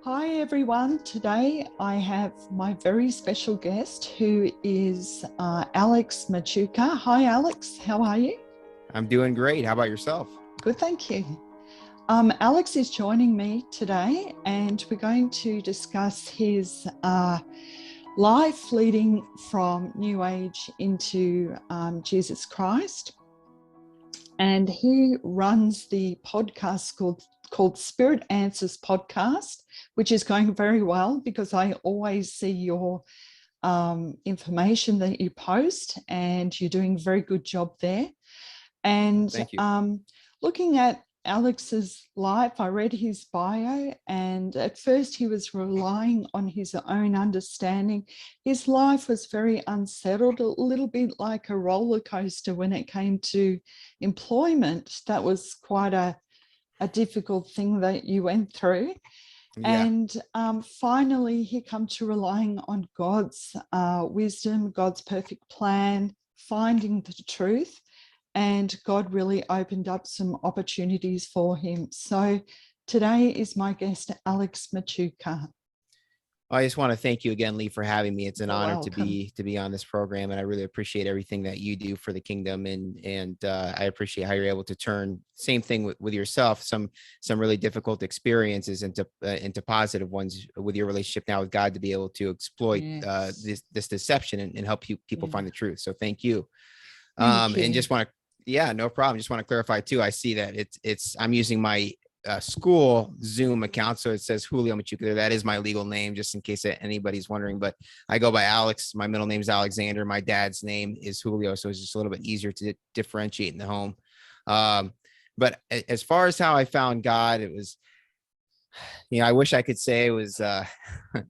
Hi everyone. Today I have my very special guest who is Alex Machuca. Hi Alex, how are you? I'm doing great. How about yourself? Good, thank you. Alex is joining me today and we're going to discuss his life leading from New Age into Jesus Christ. And he runs the podcast called Spirit Answers Podcast, which is going very well because I always see your information that you post and you're doing a very good job there. And Thank you. Looking at Alex's life, I read his bio, and at first he was relying on his own understanding. His life was very unsettled, a little bit like a roller coaster when it came to employment. That was quite a difficult thing that you went through. Yeah. And finally, he come to relying on God's wisdom, God's perfect plan, finding the truth. And God really opened up some opportunities for him. So today is my guest, Alex Machuca. I just want to thank you again, Lee, for having me. It's an You're honor welcome. to be on this program, and I really appreciate everything that you do for the kingdom. And I appreciate how you're able to turn same thing with yourself, some really difficult experiences into positive ones with your relationship now with God, to be able to exploit Yes. this deception and help people Yeah. find the truth. So thank you. Thank And you. just want to, yeah, no problem. Just want to clarify too. I see that I'm using my school Zoom account. So it says Julio Machuca there. That is my legal name, just in case anybody's wondering, but I go by Alex. My middle name is Alexander. My dad's name is Julio. So it's just a little bit easier to differentiate in the home. But as far as how I found God, it was, I wish I could say it was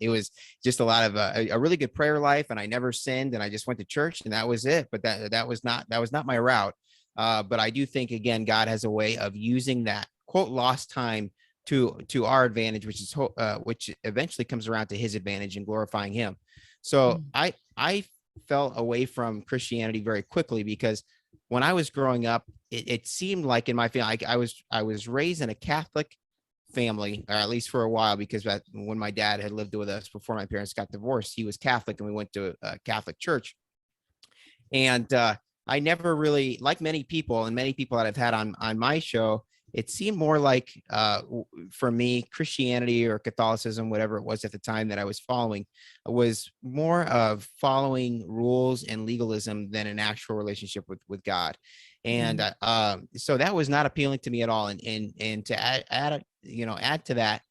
it was just a lot of a really good prayer life, and I never sinned, and I just went to church, and that was it. But that was not my route. But I do think, again, God has a way of using that quote lost time to our advantage, which eventually comes around to his advantage and glorifying him. So I fell away from Christianity very quickly because when I was growing up, it seemed like in my family, I was raised in a Catholic family, or at least for a while, because when my dad had lived with us before my parents got divorced, he was Catholic, and we went to a Catholic church. And I never really, like many people that I've had on my show, it seemed more like for me, Christianity or Catholicism, whatever it was at the time that I was following, was more of following rules and legalism than an actual relationship with God. And so that was not appealing to me at all. And to add to that,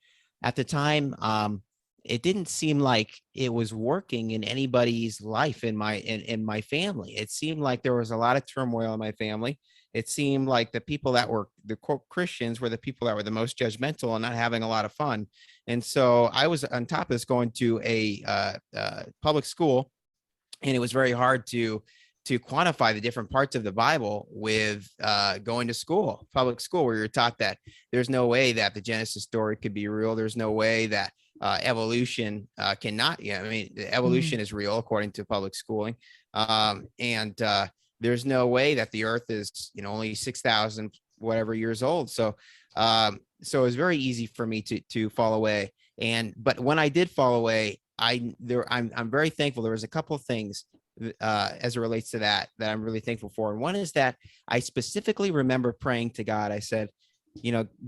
at the time, it didn't seem like it was working in anybody's life in my family. It seemed like there was a lot of turmoil in my family. It seemed like the people that were the quote Christians were the people that were the most judgmental and not having a lot of fun. And so I was, on top of this, going to a public school, and it was very hard to quantify the different parts of the Bible with going to school, public school, where you're taught that there's no way that the Genesis story could be real. There's no way that evolution cannot. Yeah, I mean, evolution is real according to public schooling, and there's no way that the Earth is only 6,000 whatever years old. So so it was very easy for me to fall away. But when I did fall away, I'm very thankful. There was a couple of things as it relates to that I'm really thankful for. And one is that I specifically remember praying to God. I said,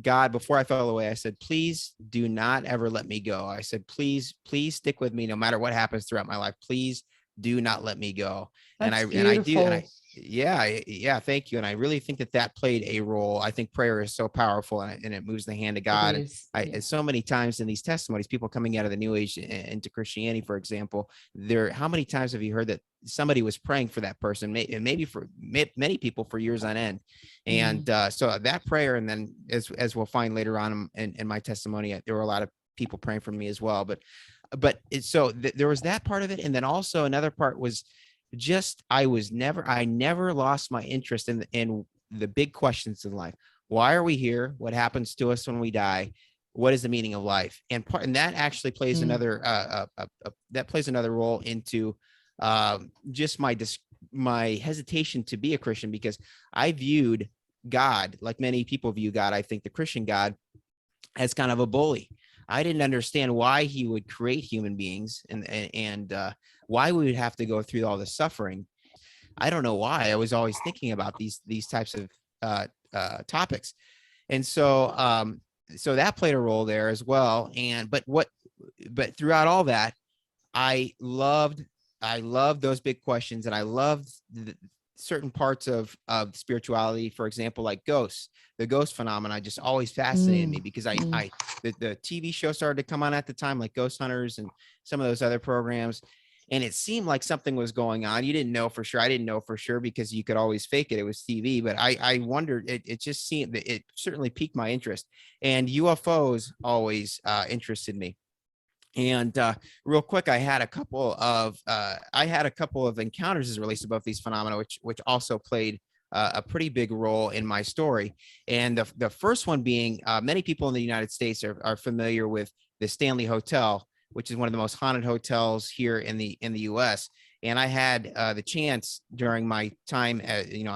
God, before I fell away, I said, please do not ever let me go. I said, please stick with me no matter what happens throughout my life. Please do not let me go. That's And I do. beautiful. Yeah, thank you. And I really think that played a role. I think prayer is so powerful, and it moves the hand of It God. And is. Yeah. so many times in these testimonies, people coming out of the New Age into Christianity, for example, how many times have you heard that somebody was praying for that person, maybe for many people for years on end? And so that prayer, and then as we'll find later on in my testimony, there were a lot of people praying for me as well. But there was that part of it. And then also another part was just, I never lost my interest in the big questions in life. Why are we here? What happens to us when we die? What is the meaning of life? And that actually plays another role into just my hesitation to be a Christian, because I viewed God like many people view God. I think the Christian God as kind of a bully. I didn't understand why he would create human beings and why we would have to go through all the suffering. I don't know why. I was always thinking about these types of topics, and so that played a role there as well. But throughout all that, I loved those big questions, and I loved certain parts of spirituality. For example, like ghosts, the ghost phenomena just always fascinated me because the TV show started to come on at the time, like Ghost Hunters and some of those other programs. And it seemed like something was going on. You didn't know for sure. I didn't know for sure because you could always fake it. It was TV, but I wondered, it just seemed, it certainly piqued my interest, and UFOs always interested me. And real quick, I had a couple of encounters as it relates to both these phenomena, which also played a pretty big role in my story. And the first one being, many people in the United States are familiar with the Stanley Hotel, which is one of the most haunted hotels here in the U.S. And I had the chance during my time,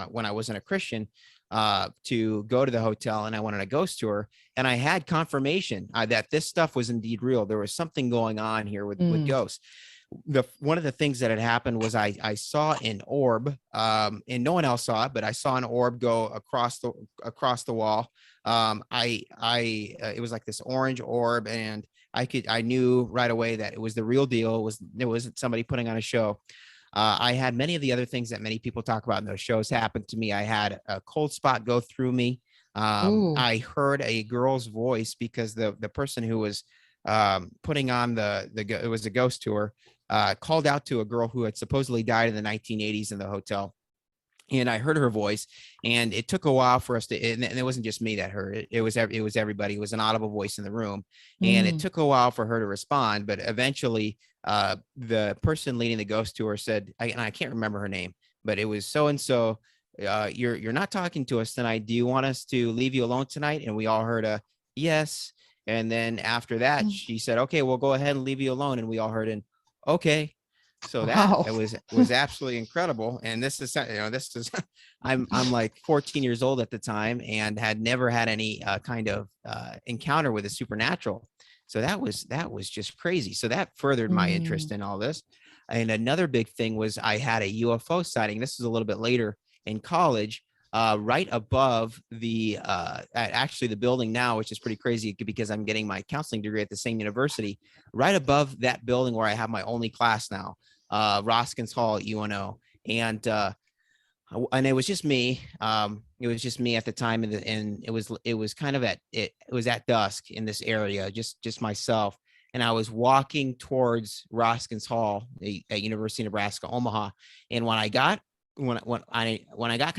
when I wasn't a Christian, to go to the hotel, and I went on a ghost tour, and I had confirmation that this stuff was indeed real. There was something going on here with ghosts. One of the things that had happened was I saw an orb, and no one else saw it, but I saw an orb go across the wall. It was like this orange orb, and I knew right away that it was the real deal. It wasn't somebody putting on a show. I had many of the other things that many people talk about in those shows happen to me. I had a cold spot go through me. I heard a girl's voice because the person who was putting on it was a ghost tour, called out to a girl who had supposedly died in the 1980s in the hotel. And I heard her voice, and it took a while for us to, and it wasn't just me that heard it. It was everybody. It was an audible voice in the room, and it took a while for her to respond. But eventually, the person leading the ghost tour said, and I can't remember her name, but it was so and so. You're not talking to us tonight. Do you want us to leave you alone tonight? And we all heard a yes. And then after that, she said, "Okay, we'll go ahead and leave you alone." And we all heard an okay. So Wow. that was absolutely incredible. And this is I'm like 14 years old at the time and had never had any kind of encounter with the supernatural. So that was just crazy. So that furthered my interest in all this. And another big thing was I had a UFO sighting. This was a little bit later in college, right above actually the building now, which is pretty crazy because I'm getting my counseling degree at the same university, right above that building where I have my only class now, Roskins Hall at UNO. And it was just me. It was just me at the time, and it was kind of it was at dusk in this area, just myself. And I was walking towards Roskins Hall at University of Nebraska, Omaha. And when I got kind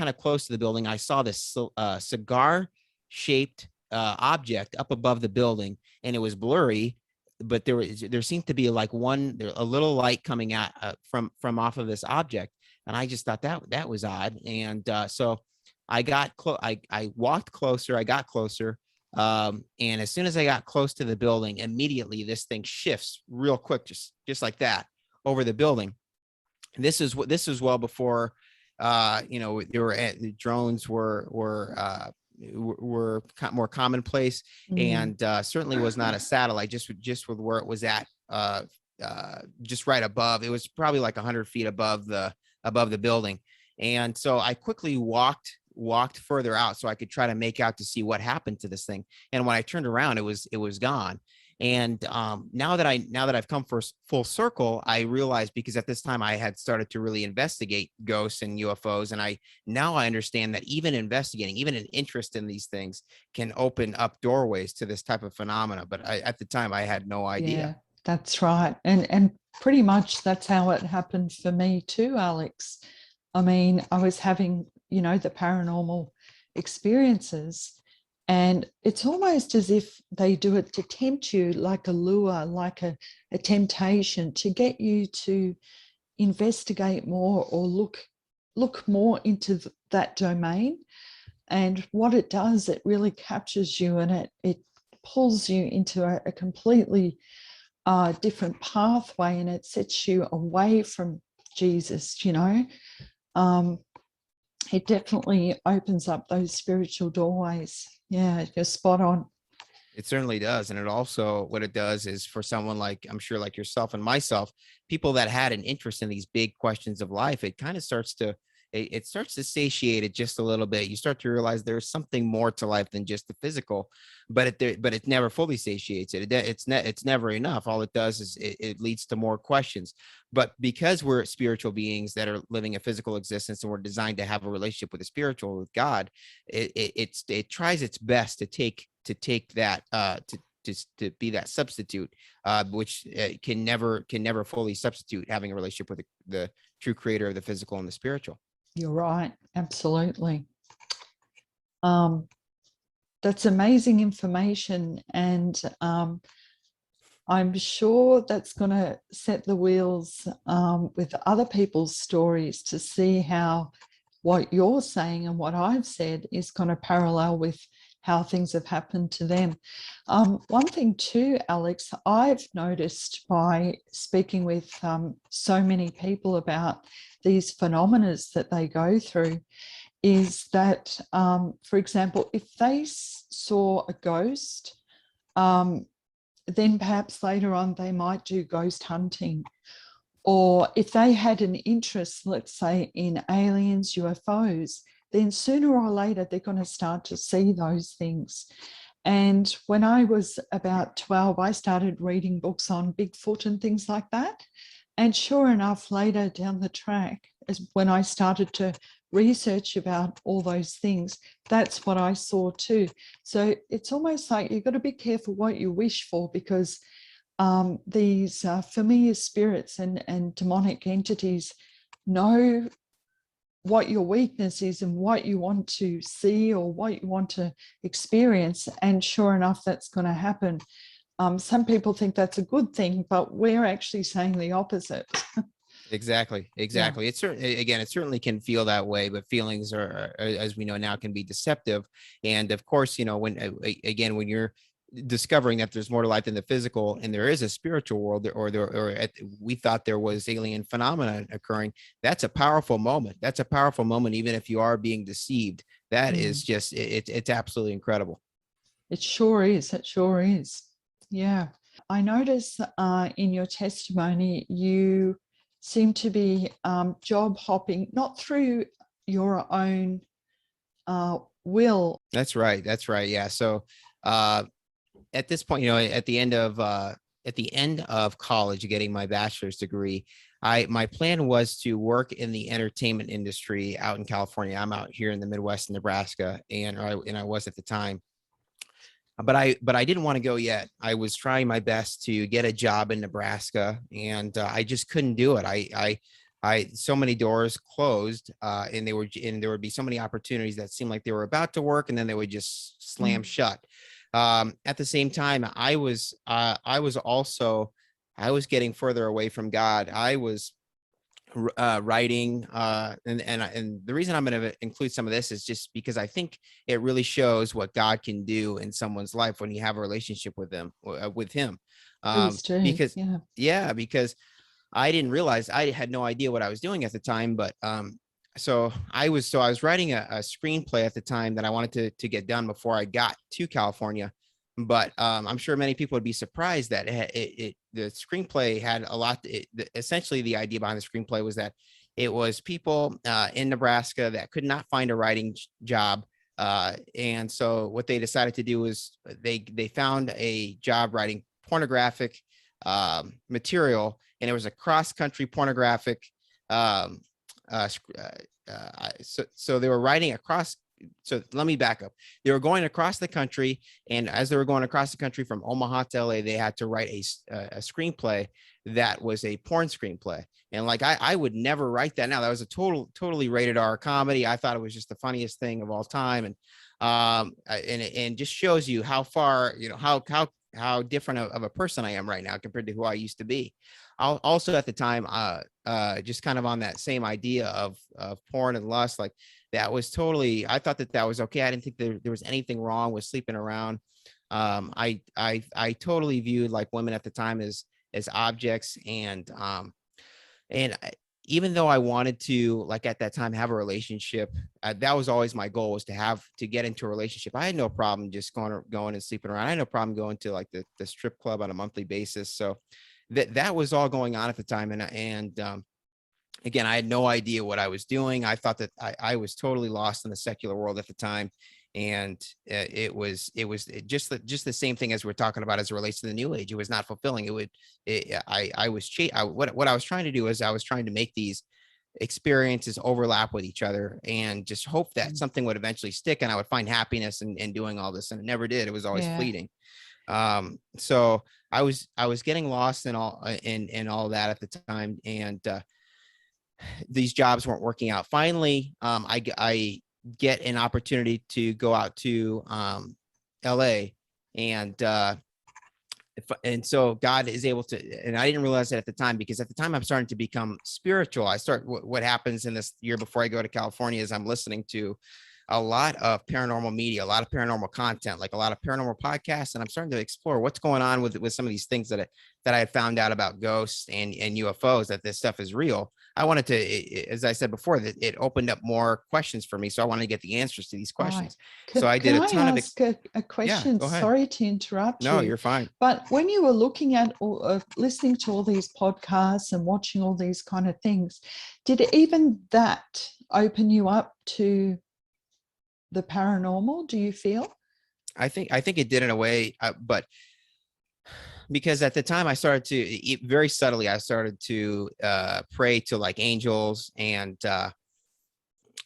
of close to the building, I saw this cigar shaped object up above the building, and it was blurry, but there seemed to be like a little light coming out from off of this object. And I just thought that was odd. And so I got I walked closer. I got closer. And as soon as I got close to the building, immediately this thing shifts real quick, just like that over the building. This is well before, drones were more commonplace, and certainly was not a satellite. Just with where it was at, just right above. It was probably like 100 feet above the building, and so I quickly walked further out so I could try to make out to see what happened to this thing. And when I turned around, it was gone. And now that I've come full circle, I realized, because at this time I had started to really investigate ghosts and UFOs, and I understand that even investigating, even an interest in these things, can open up doorways to this type of phenomena. But at the time, I had no idea. Yeah, that's right, and pretty much that's how it happened for me too, Alex. I mean, I was having the paranormal experiences. And it's almost as if they do it to tempt you, like a lure, like a temptation to get you to investigate more or look more into that domain. And what it does, it really captures you, and it pulls you into a completely different pathway, and it sets you away from Jesus. It definitely opens up those spiritual doorways. Yeah, you're spot on. It certainly does. And it also, what it does is for someone like, I'm sure like yourself and myself, people that had an interest in these big questions of life, it kind of starts to, it starts to satiate it just a little bit. You start to realize there's something more to life than just the physical, but it never fully satiates it. It's never enough. All it does is it leads to more questions. But because we're spiritual beings that are living a physical existence and we're designed to have a relationship with the spiritual, with God, it tries its best to take that to be that substitute, which can never fully substitute having a relationship with the true creator of the physical and the spiritual. You're right. Absolutely. That's amazing information. And I'm sure that's going to set the wheels with other people's stories to see how what you're saying and what I've said is going to parallel with how things have happened to them. One thing too, Alex, I've noticed by speaking with so many people about these phenomena that they go through is that, for example, if they saw a ghost, then perhaps later on they might do ghost hunting. Or if they had an interest, let's say, in aliens, UFOs, then sooner or later they're going to start to see those things. And when I was about 12, I started reading books on Bigfoot and things like that. And sure enough, later down the track, is when I started to research about all those things, that's what I saw too. So it's almost like you've got to be careful what you wish for, because these familiar spirits and demonic entities know what your weakness is and what you want to see or what you want to experience. And sure enough, that's going to happen. Some people think that's a good thing, but we're actually saying the opposite. Exactly. Yeah. It's certainly, again, it certainly can feel that way, but feelings are, as we know now, can be deceptive. And of course, when again, when you're discovering that there's more to life than the physical, and there is a spiritual world, we thought there was alien phenomena occurring. That's a powerful moment. That's a powerful moment, even if you are being deceived. That is just, it's absolutely incredible. It sure is. It sure is. Yeah. I notice in your testimony, you seem to be job hopping, not through your own will. That's right. That's right. Yeah. So at this point, at the end of college, getting my bachelor's degree, my plan was to work in the entertainment industry out in California. I'm out here in the Midwest in Nebraska, and I was at the time. But I didn't want to go yet. I was trying my best to get a job in Nebraska, and I just couldn't do it. So many doors closed, and there would be so many opportunities that seemed like they were about to work, and then they would just slam shut. At the same time, I was getting further away from God. I was writing, and the reason I'm going to include some of this is just because I think it really shows what God can do in someone's life when you have a relationship with him. Please do. Because Yeah. yeah, because I didn't realize, I had no idea what I was doing at the time, but so I was writing a screenplay at the time that I wanted to get done before I got to California. But I'm sure many people would be surprised that the screenplay had a lot. Essentially, the idea behind the screenplay was that it was people in Nebraska that could not find a writing job. And so what they decided to do was they found a job writing pornographic material, and it was a cross-country pornographic. So they were writing across. So let me back up. They were going across the country, and as they were going across the country from Omaha to LA, they had to write a screenplay that was a porn screenplay. And like I would never write that now. That was a totally rated R comedy. I thought it was just the funniest thing of all time, and and just shows you how far, how different of a person I am right now compared to who I used to be. Also at the time, just kind of on that same idea of porn and lust, like that was totally, I thought that was okay. I didn't think there was anything wrong with sleeping around. I totally viewed like women at the time as objects, and even though I wanted to, like at that time, have a relationship, that was always my goal, was to get into a relationship. I had no problem just going and sleeping around. I had no problem going to like the strip club on a monthly basis. So that was all going on at the time. And again, I had no idea what I was doing. I thought that I was totally lost in the secular world at the time. And it was just the same thing as we're talking about as it relates to the new age. It was not fulfilling. What I was trying to do is I was trying to make these experiences overlap with each other and just hope that something would eventually stick and I would find happiness in doing all this. And it never did. It was always fleeting. So I was getting lost in all that at the time. And these jobs weren't working out. Finally, I get an opportunity to go out to LA, and so God is able to, and I didn't realize that at the time, because at the time I'm starting to become spiritual. What happens in this year before I go to California is I'm listening to a lot of paranormal media, a lot of paranormal content, like a lot of paranormal podcasts. And I'm starting to explore what's going on with some of these things that I had found out about ghosts and UFOs, that this stuff is real. I wanted to, as I said before, that it opened up more questions for me. So I wanted to get the answers to these questions. Right. So I did a ton of a question? Yeah, go ahead. Sorry to interrupt No, you. you're fine. But when you were looking at or listening to all these podcasts and watching all these kind of things, did even that open you up to the paranormal, do you feel? I think it did in a way, but because at the time I started to very subtly, I started to pray to like angels, and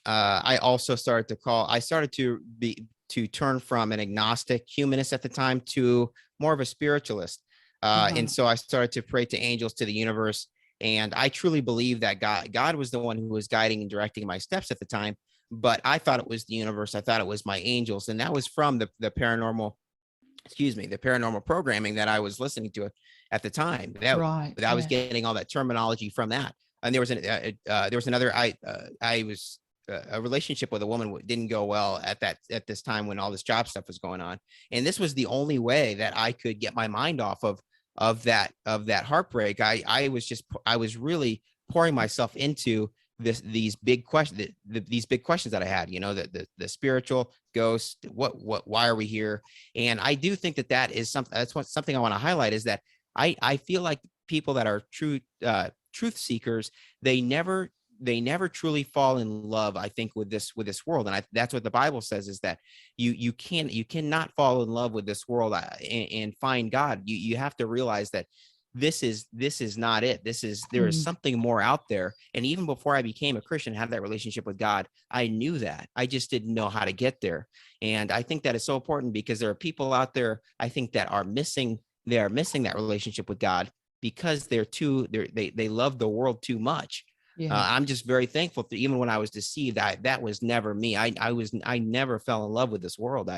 I also started to turn from an agnostic humanist at the time to more of a spiritualist. And so I started to pray to angels, to the universe. And I truly believe that God was the one who was guiding and directing my steps at the time. But I thought it was the universe. I thought it was my angels. And that was from the paranormal programming that I was listening to at the time. I was getting all that terminology from that. And there was another, I was a relationship with a woman didn't go well at this time when all this job stuff was going on. And this was the only way that I could get my mind off of that heartbreak. I was really pouring myself into these big questions that I had, the spiritual, ghost, why are we here? And I do think that is something I want to highlight, is that I feel like people that are truth seekers, they never truly fall in love, I think, with this world. And that's what the Bible says, is that you cannot fall in love with this world and find God. You have to realize that this is not it. There is something more out there. And even before I became a Christian, had that relationship with God, I knew that. I just didn't know how to get there. And I think that is so important, because there are people out there, I think, that are missing that relationship with God, because they love the world too much. I'm just very thankful that even when I was deceived, that was never me. I never fell in love with this world.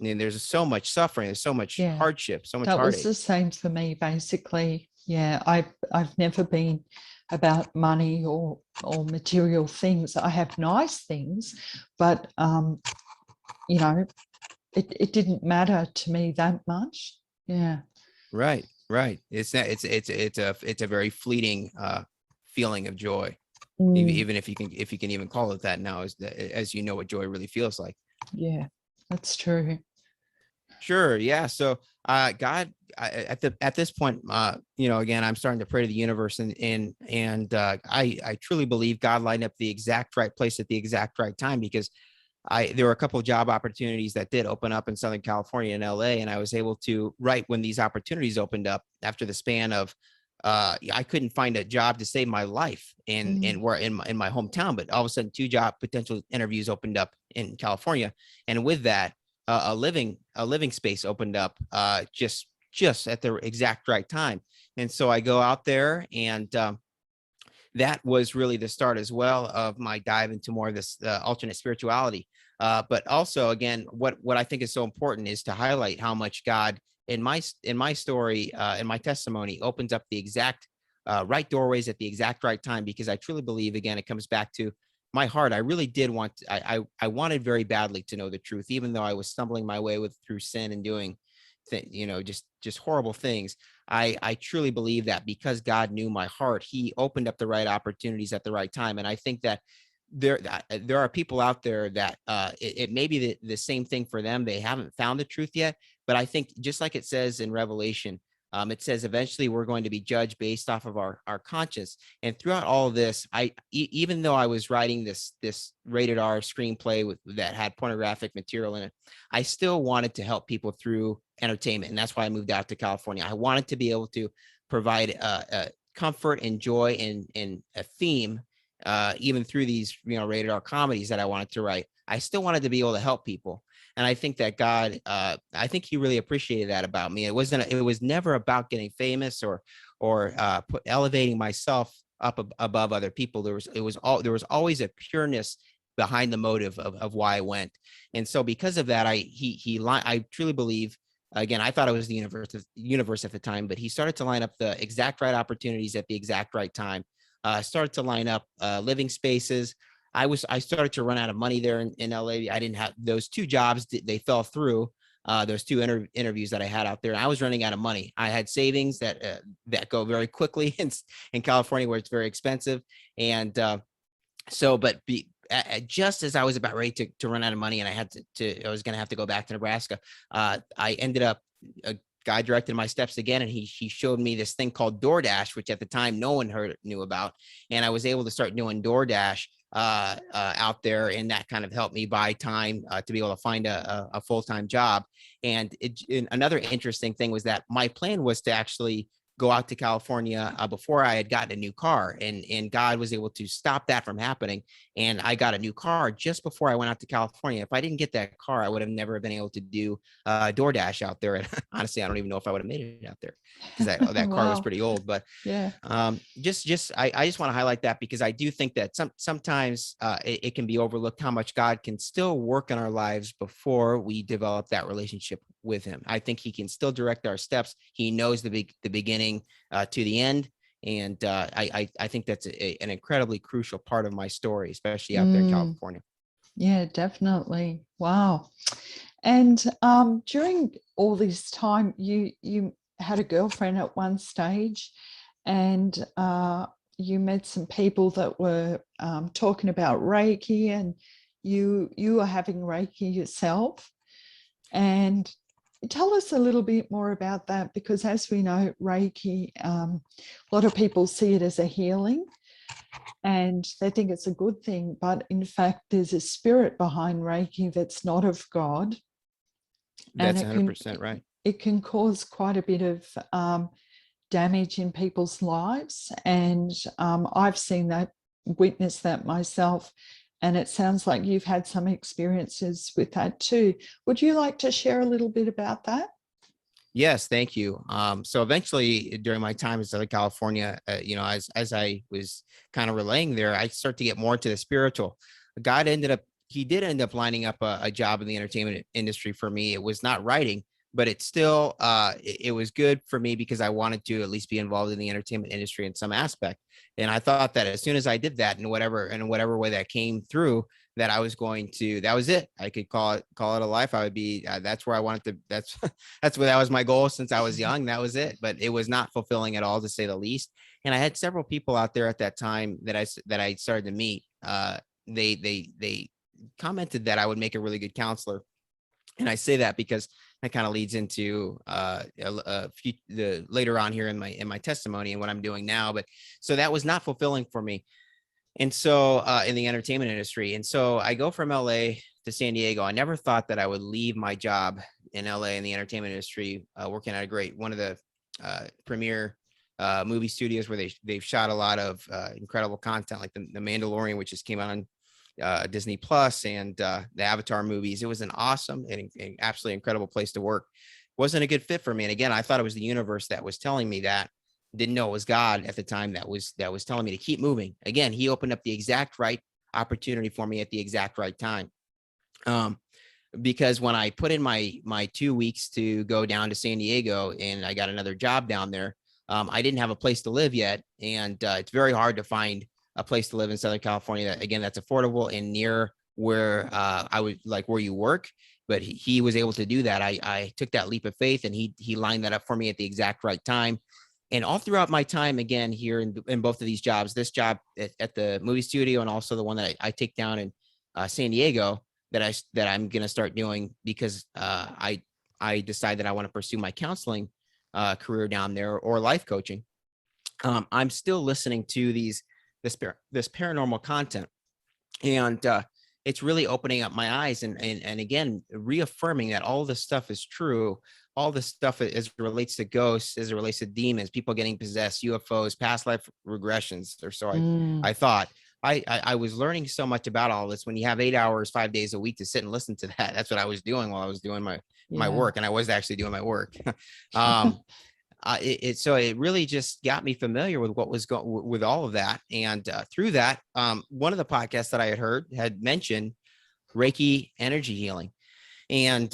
There's so much suffering, there's so much hardship, so much heartache. That was the same for me, basically. Yeah, I've never been about money or material things. I have nice things, but it didn't matter to me that much. Yeah. Right. It's a very fleeting feeling of joy, even if you can even call it that now, as you know what joy really feels like. Yeah, that's true. Sure. Yeah. So God, at this point, again, I'm starting to pray to the universe, and I truly believe God lined up the exact right place at the exact right time, because there were a couple of job opportunities that did open up in Southern California and LA. And I was able to, right when these opportunities opened up, after the span of, I couldn't find a job to save my life in my hometown, but all of a sudden 2 job potential interviews opened up in California. And with that, a living space opened up, just at the exact right time. And so I go out there, and that was really the start as well of my dive into more of this alternate spirituality. But also, again, what I think is so important is to highlight how much God in my story, in my testimony, opens up the exact right doorways at the exact right time, because I truly believe, again, it comes back to my heart. I really did I wanted very badly to know the truth, even though I was stumbling my way through sin and doing just horrible things. I truly believe that because God knew my heart, he opened up the right opportunities at the right time. And I think that there are people out there that it may be the same thing for them. They haven't found the truth yet, but I think just like it says in Revelation, it says eventually we're going to be judged based off of our conscience. And throughout all of this, even though I was writing this rated R screenplay that had pornographic material in it, I still wanted to help people through entertainment, and that's why I moved out to California. I wanted to be able to provide comfort and joy and a theme, even through these rated R comedies that I wanted to write. I still wanted to be able to help people. And I think that God, I think he really appreciated that about me. It was never about getting famous or elevating myself up above other people. There was always a pureness behind the motive of why I went. And so because of that, I truly believe, again, I thought it was the universe at the time, but he started to line up the exact right opportunities at the exact right time. Started to line up living spaces. I started to run out of money there in LA. I didn't have those 2 jobs. They fell through, those 2 interviews that I had out there. I was running out of money. I had savings that go very quickly in California, where it's very expensive. And just as I was about ready to run out of money, and I was going to have to go back to Nebraska, I ended up, a guy directed my steps again, and he showed me this thing called DoorDash, which at the time no one knew about. And I was able to start doing DoorDash out there, and that kind of helped me buy time to be able to find a full-time job. And another interesting thing was that my plan was to actually go out to California before I had gotten a new car, and God was able to stop that from happening. And I got a new car just before I went out to California. If I didn't get that car, I would have never been able to do DoorDash out there. And honestly, I don't even know if I would have made it out there, because that car was pretty old. But yeah, I just want to highlight that, because I do think that sometimes it can be overlooked how much God can still work in our lives before we develop that relationship with him. I think he can still direct our steps. He knows the beginning to the end. And I think that's an incredibly crucial part of my story, especially out there in California. Yeah, definitely. Wow. And during all this time, you had a girlfriend at one stage, and you met some people that were talking about Reiki, and you were having Reiki yourself. And tell us a little bit more about that, because as we know, Reiki, a lot of people see it as a healing and they think it's a good thing, but in fact, there's a spirit behind Reiki that's not of God. That's 100% right. It can cause quite a bit of damage in people's lives. And I've seen that, witnessed that myself. And it sounds like you've had some experiences with that too. Would you like to share a little bit about that? Yes, thank you. So eventually, during my time in Southern California, as I was kind of relaying there, I started to get more into the spiritual. He did end up lining up a job in the entertainment industry for me. It was not writing, but it still, it was good for me because I wanted to at least be involved in the entertainment industry in some aspect. And I thought that as soon as I did that, in whatever way that came through, that I was going to, that was it. I could call it a life. I would be, that's where I wanted to, that was my goal since I was young. That was it, but it was not fulfilling at all, to say the least. And I had several people out there at that time that I started to meet. They commented that I would make a really good counselor. And I say that because that kind of leads into the later on here in my testimony and what I'm doing now. But so that was not fulfilling for me. And so in the entertainment industry. And so I go from LA to San Diego. I never thought that I would leave my job in LA in the entertainment industry, working at one of the premier movie studios where they've shot a lot of incredible content, like the Mandalorian, which just came out on Disney Plus, and the Avatar movies. It was an awesome and absolutely incredible place to work. Wasn't a good fit for me. And again, I thought it was the universe that was telling me that. Didn't know it was God at the time that was telling me to keep moving. Again, he opened up the exact right opportunity for me at the exact right time. Because when I put in my 2 weeks to go down to San Diego and I got another job down there, I didn't have a place to live yet. And it's very hard to find a place to live in Southern California that's affordable and near where I would like where you work. but he was able to do that. I took that leap of faith, and he lined that up for me at the exact right time. And all throughout my time, again, here in both of these jobs, this job at the movie studio, and also the one that I take down in San Diego, that I'm going to start doing, because I decide that I want to pursue my counseling career down there, or life coaching. I'm still listening to this paranormal content, and it's really opening up my eyes, and again, reaffirming that all this stuff is true. All this stuff as it relates to ghosts, as it relates to demons, people getting possessed, UFOs, past life regressions, or so I thought. I was learning so much about all this. When you have 8 hours, 5 days a week to sit and listen to that, that's what I was doing while I was doing my work, and I was actually doing my work. So it really just got me familiar with what was going with all of that. And through that, one of the podcasts that I had heard had mentioned Reiki energy healing. And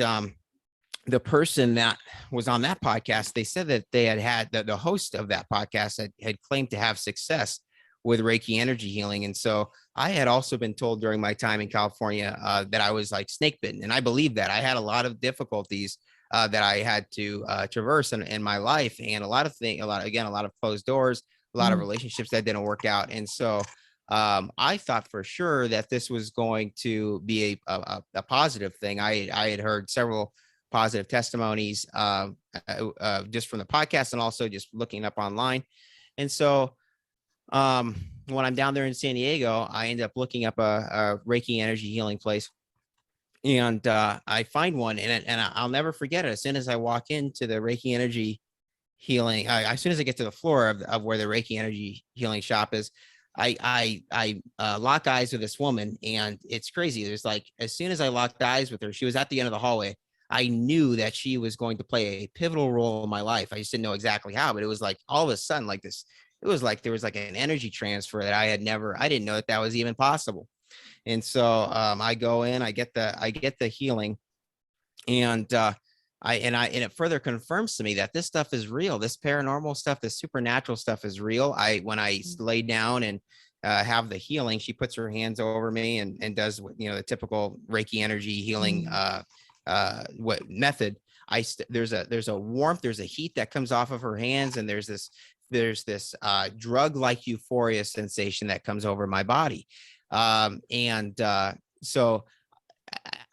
the person that was on that podcast, they said that they had the host of that podcast had claimed to have success with Reiki energy healing. And so I had also been told during my time in California that I was like snake bitten. And I believe that I had a lot of difficulties that I had to traverse in my life, and a lot of closed doors, a lot of relationships that didn't work out. And so I thought for sure that this was going to be a positive thing. I had heard several positive testimonies just from the podcast, and also just looking up online. And so when I'm down there in San Diego, I end up looking up a Reiki energy healing place. And I find one, and I'll never forget it. As soon as I walk into the Reiki energy healing, as soon as I get to the floor of where the Reiki energy healing shop is, I lock eyes with this woman, and it's crazy. There's like, as soon as I locked eyes with her, she was at the end of the hallway. I knew that she was going to play a pivotal role in my life. I just didn't know exactly how, but it was like all of a sudden, like this, it was like there was like an energy transfer that I didn't know that was even possible. And so I go in, I get the healing, and it further confirms to me that this stuff is real. This paranormal stuff, this supernatural stuff is real. When I lay down and have the healing, she puts her hands over me and does the typical Reiki energy healing what method. There's a warmth, there's a heat that comes off of her hands, and there's this drug-like euphoria sensation that comes over my body. So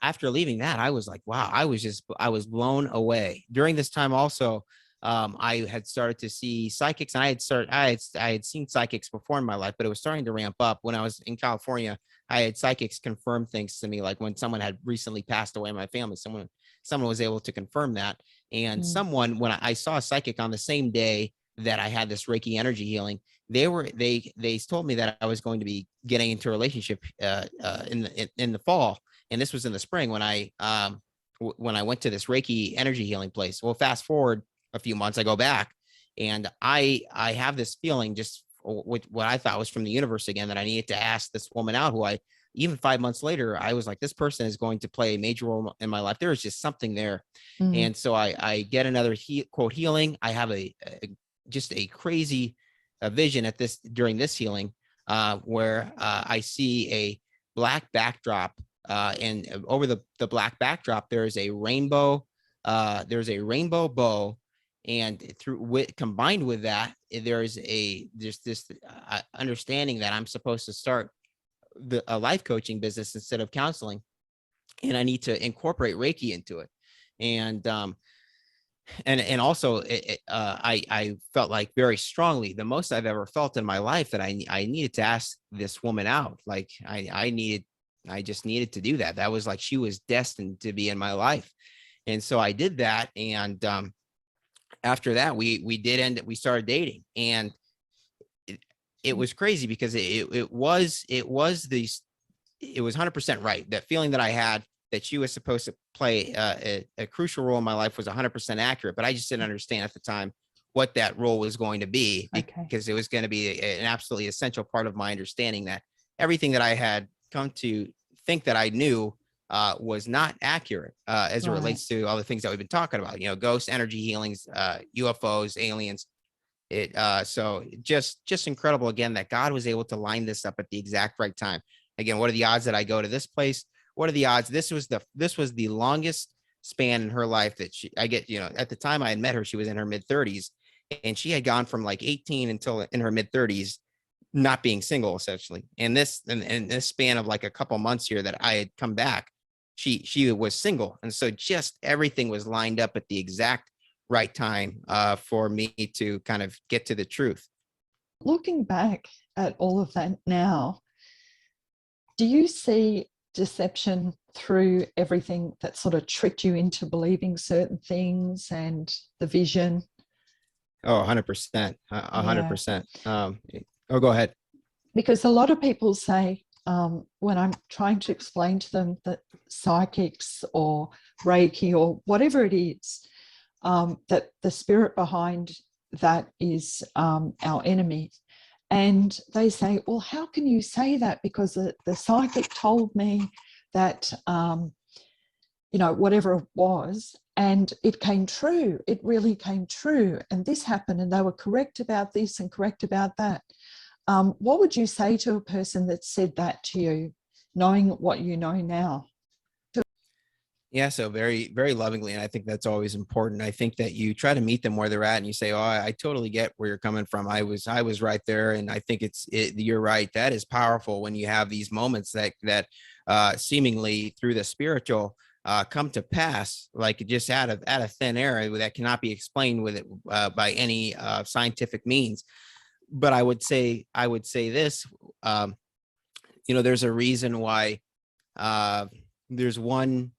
after leaving that, I was like, wow, I was blown away. During this time also, I had started to see psychics, and I had seen psychics before in my life, but it was starting to ramp up. When I was in California, I had psychics confirm things to me, like when someone had recently passed away in my family, someone was able to confirm that. And when I saw a psychic on the same day that I had this Reiki energy healing, they told me that I was going to be getting into a relationship in the fall, and this was in the spring when I went to this Reiki energy healing place. Well, fast forward a few months, I go back, and I have this feeling, just what I thought was from the universe again, that I needed to ask this woman out, who even 5 months later, I was like, this person is going to play a major role in my life. There is just something there. And so I get another quote healing. I have just a crazy vision during this healing, where I see a black backdrop, and over the black backdrop there's a rainbow bow, and combined with that, there's this understanding that I'm supposed to start a life coaching business instead of counseling, and I need to incorporate Reiki into it. And also I felt like very strongly, the most I've ever felt in my life, that I needed to ask this woman out. Like I just needed to do that. That was like, she was destined to be in my life. And so I did that. And after that, we started dating, and it was crazy, because it was 100% right. That feeling that I had, that she was supposed to play a crucial role in my life, was 100% accurate, but I just didn't understand at the time what that role was going to be, because it was going to be an absolutely essential part of my understanding that everything that I had come to think that I knew was not accurate as it relates to all the things that we've been talking about, ghosts, energy healings, UFOs, aliens. So just incredible, again, that God was able to line this up at the exact right time. Again, what are the odds that I go to this place? what are the odds? This was the longest span in her life that at the time I had met her, she was in her mid 30s, and she had gone from like 18 until in her mid 30s, not being single essentially. And this span of like a couple months here that I had come back, she was single. And so just everything was lined up at the exact right time for me to kind of get to the truth. Looking back at all of that now, do you see deception through everything that sort of tricked you into believing certain things and the vision? Oh, 100%. 100%. Go ahead. Because a lot of people say, when I'm trying to explain to them that psychics or Reiki or whatever it is, that the spirit behind that is our enemy. And they say, well, how can you say that? Because the psychic told me that, whatever it was, and it came true. It really came true. And this happened, and they were correct about this and correct about that. What would you say to a person that said that to you, knowing what you know now? Yeah, so very, very lovingly. And I think that's always important. I think that you try to meet them where they're at and you say, oh, I totally get where you're coming from. I was right there. And I think you're right. That is powerful when you have these moments that seemingly through the spiritual come to pass, like just out of thin air, that cannot be explained with it by any scientific means. But I would say this, there's a reason why there's one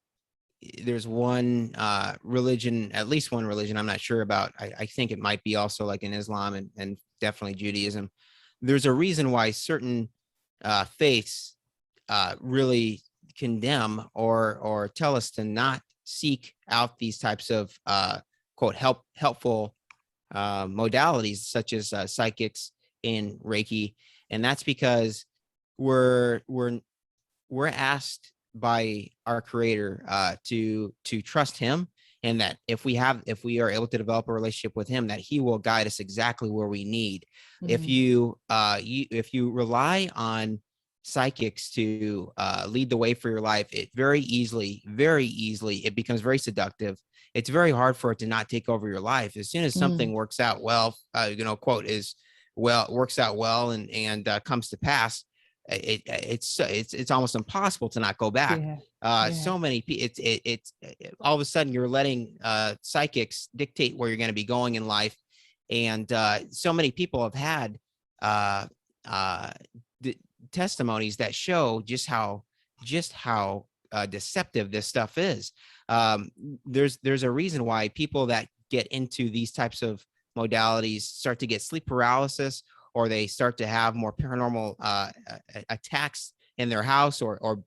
religion, at least one religion I'm not sure about. I think it might be also like in Islam and definitely Judaism. There's a reason why certain faiths really condemn or tell us to not seek out these types of quote helpful modalities such as psychics and Reiki. And that's because we're asked by our creator to trust him, and that if we are able to develop a relationship with him, that he will guide us exactly where we need. Mm-hmm. If you rely on psychics to lead the way for your life, it very easily it becomes very seductive. It's very hard for it to not take over your life. As soon as something works out well, quote is well, works out well and comes to pass, it's almost impossible to not go back. So many it's all of a sudden you're letting psychics dictate where you're going to be going in life, and so many people have had testimonies that show just how deceptive this stuff is. There's a reason why people that get into these types of modalities start to get sleep paralysis, or they start to have more paranormal attacks in their house, or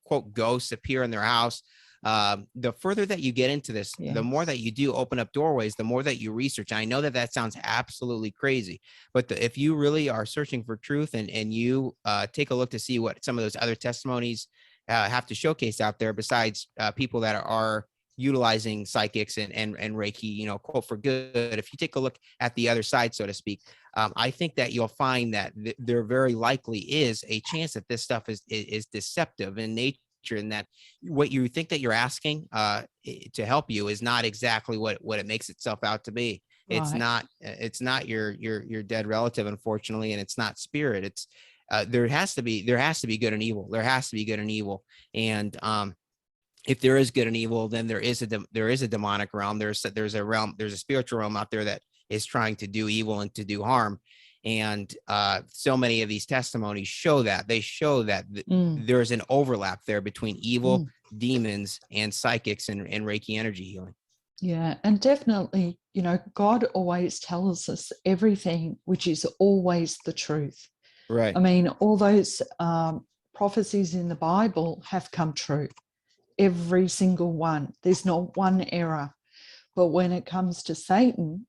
quote ghosts appear in their house. The further that you get into this, the more that you do open up doorways, the more that you research. I know that sounds absolutely crazy, but if you really are searching for truth and you take a look to see what some of those other testimonies have to showcase out there, besides people that are utilizing psychics and Reiki, quote for good. If you take a look at the other side, so to speak, I think that you'll find that there very likely is a chance that this stuff is deceptive in nature, and that what you think that you're asking to help you is not exactly what it makes itself out to be. Right. It's not your dead relative, unfortunately, and it's not spirit. It's there has to be good and evil. There has to be good and evil, and if there is good and evil, then there is a demonic realm. There's a spiritual realm out there that is trying to do evil and to do harm. And so many of these testimonies show that. They show that there's an overlap there between evil, demons, and psychics and Reiki energy healing. Yeah, and definitely, God always tells us everything, which is always the truth. Right. I mean, all those prophecies in the Bible have come true. Every single one. There's not one error. But when it comes to Satan,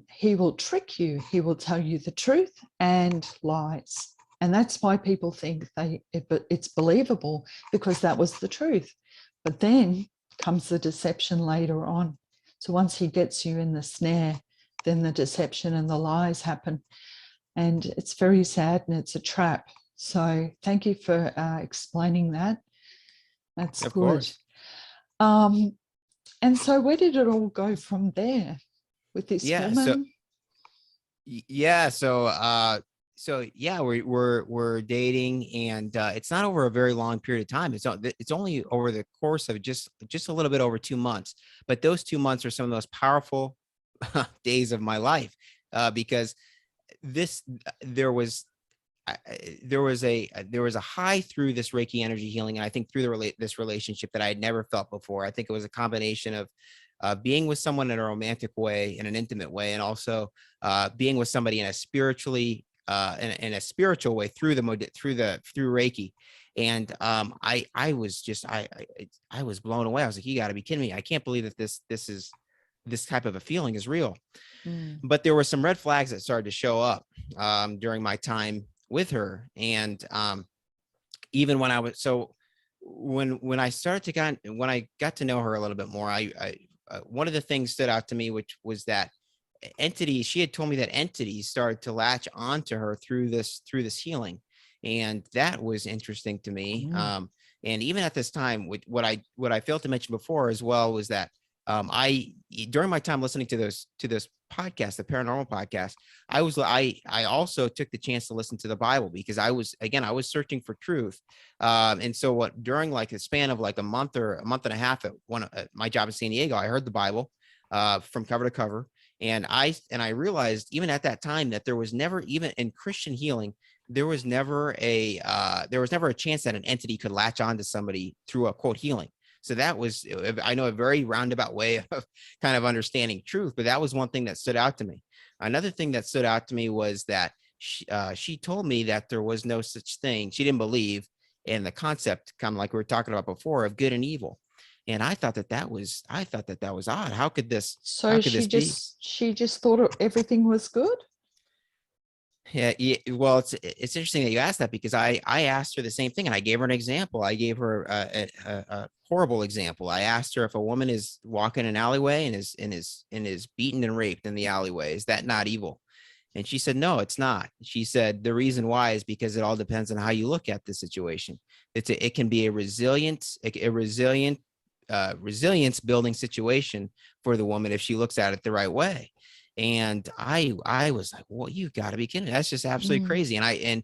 he will trick you. He will tell you the truth and lies. And that's why people think it's believable, because that was the truth. But then comes the deception later on. So once he gets you in the snare, then the deception and the lies happen. And it's very sad, and it's a trap. So thank you for explaining that. That's Of good. course. And so where did it all go from there with this Yeah. So woman? yeah. So yeah, we're dating, and it's not over a very long period of time. It's only over the course of just a little bit over 2 months. But those 2 months are some of the most powerful days of my life, because this there was there was a high through this Reiki energy healing, and I think through this relationship that I had never felt before. I think it was a combination of being with someone in a romantic way, in an intimate way, and also being with somebody in a spiritually in a spiritual way through through Reiki. And I was just I was blown away. I was like, you got to be kidding me! I can't believe that this type of a feeling is real. Mm. But there were some red flags that started to show up during my time with her. And even when I was when I started when I got to know her a little bit more, I one of the things stood out to me, which was that entities, she had told me that entities started to latch onto her through this healing. And that was interesting to me. Mm. And even at this time, with what I failed to mention before as well was that I during my time listening to this podcast, the paranormal podcast, I also took the chance to listen to the Bible, because I was searching for truth. And so what during like a span of like a month or a month and a half at my job in San Diego, I heard the Bible from cover to cover. And I realized even at that time that there was never, even in Christian healing, there was never a chance that an entity could latch on to somebody through a quote healing. So that was, I know, a very roundabout way of kind of understanding truth, but that was one thing that stood out to me. Another thing that stood out to me was that she told me that there was no such thing. She didn't believe in the concept, kind of like we were talking about before, of good and evil. And I thought that was odd. How So could this be? she just thought everything was good? Yeah, yeah. Well, it's interesting that you asked that, because I asked her the same thing, and I gave her an example. I gave her a horrible example. I asked her, if a woman is walking an alleyway and is beaten and raped in the alleyway, is that not evil? And she said, no, it's not. She said the reason why is because it all depends on how you look at the situation. It can be a resilience building situation for the woman if she looks at it the right way. And I was like, well, you got to be kidding me. That's just absolutely Mm. crazy. And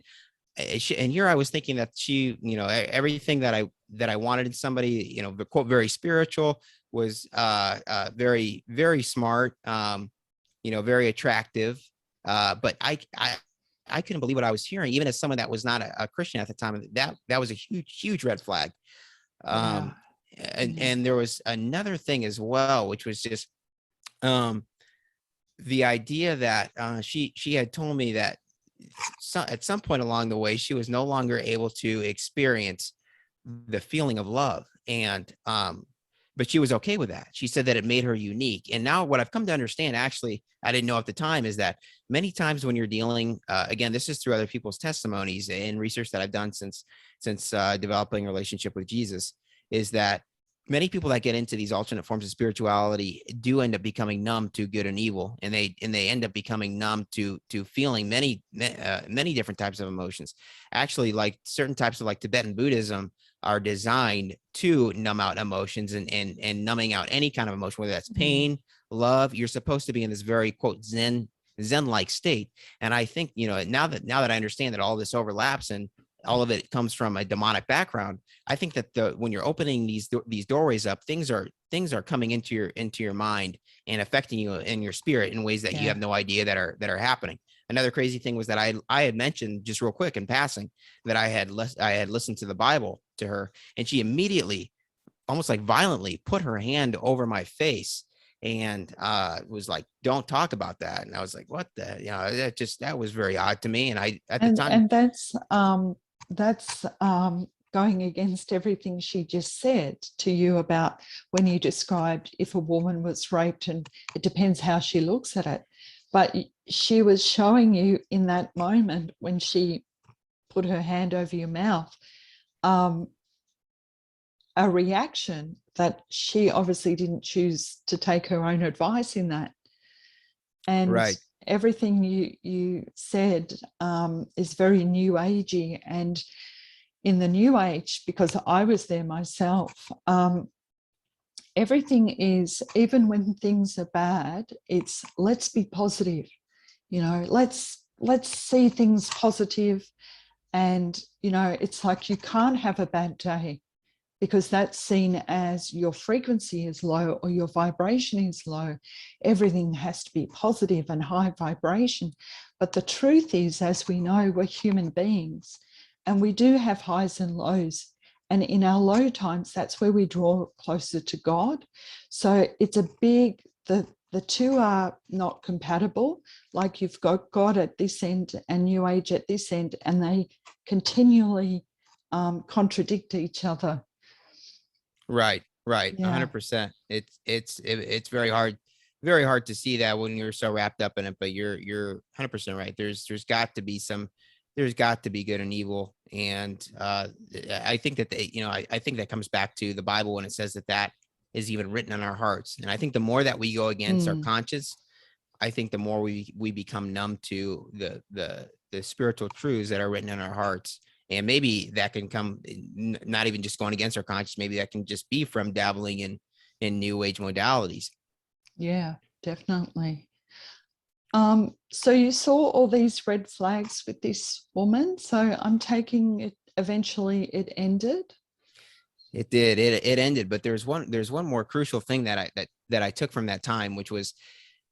here I was thinking that she, everything that I wanted in somebody, the quote, very spiritual, was very, very smart, very attractive. But I couldn't believe what I was hearing, even as someone that was not a Christian at the time. That was a huge, huge red flag. Yeah. And there was another thing as well, which was just the idea that she had told me that at some point along the way, she was no longer able to experience the feeling of love. And but she was okay with that. She said that it made her unique. And now what I've come to understand, actually, I didn't know at the time, is that many times when you're dealing, again, this is through other people's testimonies and research that I've done since developing a relationship with Jesus, is that many people that get into these alternate forms of spirituality do end up becoming numb to good and evil, and they end up becoming numb to feeling many different types of emotions. Actually, like certain types of like Tibetan Buddhism are designed to numb out emotions, and numbing out any kind of emotion, whether that's pain, love. You're supposed to be in this very quote zen-like state. And I think, now that I understand that all this overlaps and all of it comes from a demonic background, I think that when you're opening these doorways up, things are coming into your mind and affecting you in your spirit in ways that you have no idea that are happening. Another crazy thing was that I had mentioned, just real quick in passing, that I had listened to the Bible to her, and she immediately, almost like violently, put her hand over my face and was like, "Don't talk about that." And I was like, "What the?" That was very odd to me. And I at the time, And that's going against everything she just said to you about when you described if a woman was raped, and it depends how she looks at it. But she was showing you in that moment when she put her hand over your mouth a reaction that she obviously didn't choose to take her own advice in that. And right. everything you said is very new agey, and in the New Age, because I was there myself, everything is, even when things are bad, it's let's be positive, let's see things positive. And, it's like you can't have a bad day, because that's seen as your frequency is low or your vibration is low. Everything has to be positive and high vibration. But the truth is, as we know, we're human beings and we do have highs and lows. And in our low times, that's where we draw closer to God. So it's the two are not compatible. Like you've got God at this end and New Age at this end, and they continually contradict each other. Right. Yeah. 100%. It's very hard to see that when you're so wrapped up in it, but you're 100% right. There's got to be good and evil. And I think that I think that comes back to the Bible when it says that is even written in our hearts. And I think the more that we go against our conscience, I think the more we become numb to the spiritual truths that are written in our hearts. And maybe that can come not even just going against our conscience. Maybe that can just be from dabbling in new age modalities. Yeah, definitely. So you saw all these red flags with this woman. So I'm taking it eventually it ended. It did. It ended. But there's one more crucial thing that I took from that time, which was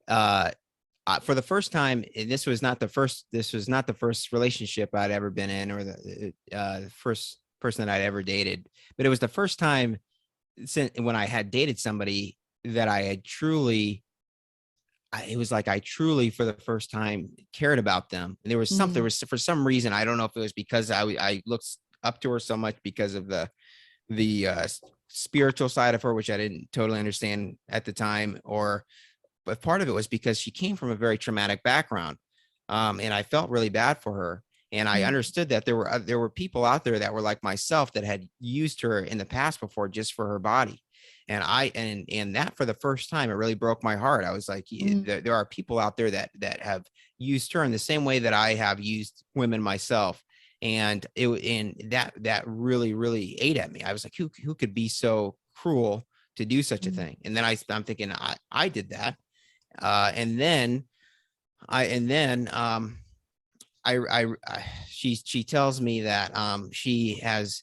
for the first time, and this was not the first relationship I'd ever been in, or the first person that I'd ever dated, but it was the first time since when I had dated somebody that I had truly, it was like I truly for the first time cared about them. And there was something, there was, for some reason, I don't know if it was because I looked up to her so much because of the spiritual side of her, which I didn't totally understand at the time, but part of it was because she came from a very traumatic background. And I felt really bad for her. And I understood that there were people out there that were like myself that had used her in the past before just for her body. And that for the first time, it really broke my heart. I was like, there are people out there that have used her in the same way that I have used women myself. And that really, really ate at me. I was like, who could be so cruel to do such a thing? And then I'm thinking, I did that. She tells me that she has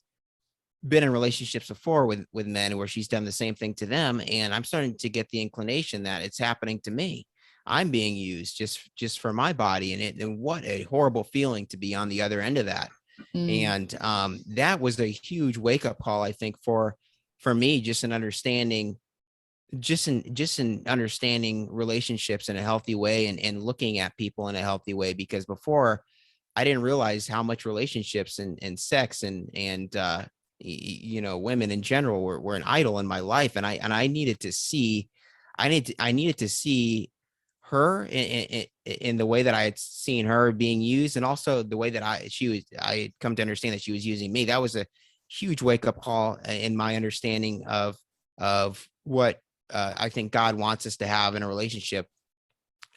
been in relationships before with men where she's done the same thing to them, and I'm starting to get the inclination that it's happening to me. I'm being used just for my body, and what a horrible feeling to be on the other end of that. And that was a huge wake up call, I think, for me, just in understanding relationships in a healthy way, and looking at people in a healthy way, because before I didn't realize how much relationships and sex and women in general were an idol in my life. And I needed to see, I needed to see her in the way that I had seen her being used, and also the way that I had come to understand that she was using me. That was a huge wake up call in my understanding of what I think God wants us to have in a relationship.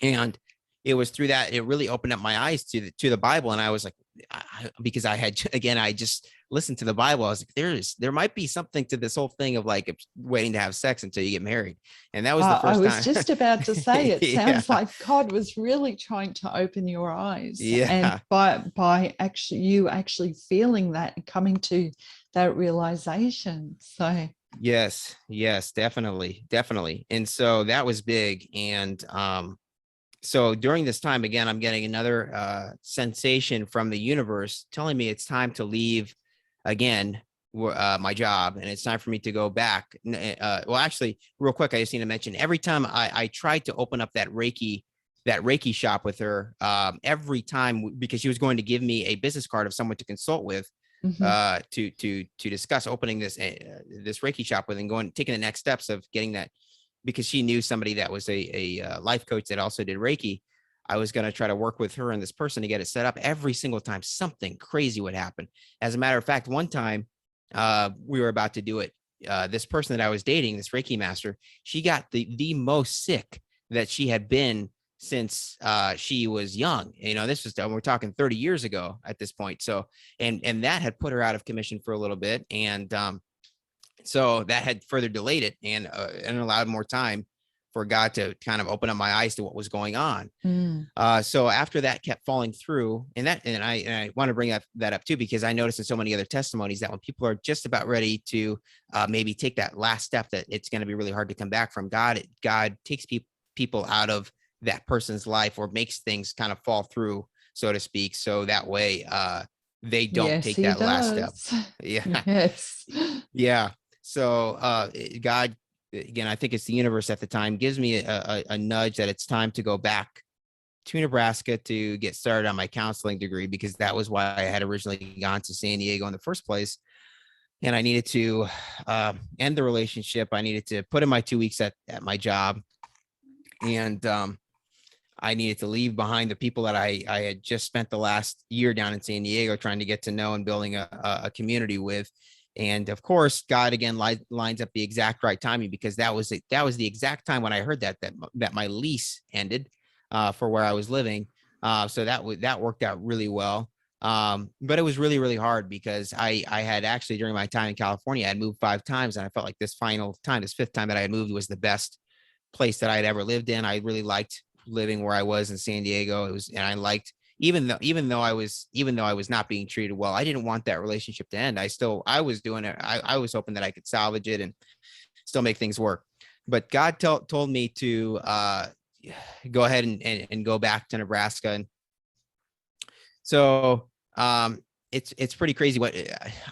And it was through that, it really opened up my eyes to the Bible. And I was like, because I just listened to the Bible. I was like, there might be something to this whole thing of like waiting to have sex until you get married. And that was the first time. I was just about to say, it sounds like God was really trying to open your eyes. Yeah. And by you actually feeling that and coming to that realization. So yes, definitely. And so that was big. And so during this time, again, I'm getting another sensation from the universe telling me it's time to leave again my job, and it's time for me to go back. Well, actually, real quick, I just need to mention, every time I tried to open up that Reiki shop with her, every time, because she was going to give me a business card of someone to consult with, to discuss opening this Reiki shop with, and taking the next steps of getting that, because she knew somebody that was a life coach that also did Reiki. I was going to try to work with her and this person to get it set up. Every single time something crazy would happen. As a matter of fact, one time we were about to do it. This person that I was dating, this Reiki master, she got the most sick that she had been since she was young. This was, we're talking 30 years ago at this point. So, and that had put her out of commission for a little bit. And so that had further delayed it and allowed more time for God to kind of open up my eyes to what was going on. So after that kept falling through, and I want to bring that up too, because I noticed in so many other testimonies that when people are just about ready to maybe take that last step, that it's going to be really hard to come back from. God takes people out of that person's life, or makes things kind of fall through, so to speak. So that way they don't take that last step. Yeah. Yes. Yeah. So God, again, I think it's the universe at the time, gives me a nudge that it's time to go back to Nebraska to get started on my counseling degree, because that was why I had originally gone to San Diego in the first place. And I needed to end the relationship. I needed to put in my 2 weeks at my job. And I needed to leave behind the people that I had just spent the last year down in San Diego trying to get to know and building a community with. And of course, God again lines up the exact right timing, because that was the exact time when I heard that my lease ended for where I was living. So that worked out really well. But it was really, really hard, because I had actually, during my time in California, I had moved 5 times, and I felt like this 5th time that I had moved was the best place that I had ever lived in. I really liked living where I was in San Diego. And I liked, even though I was not being treated well, I didn't want that relationship to end. I was doing it. I was hoping that I could salvage it and still make things work. But God told me to go ahead and go back to Nebraska. And so it's pretty crazy. What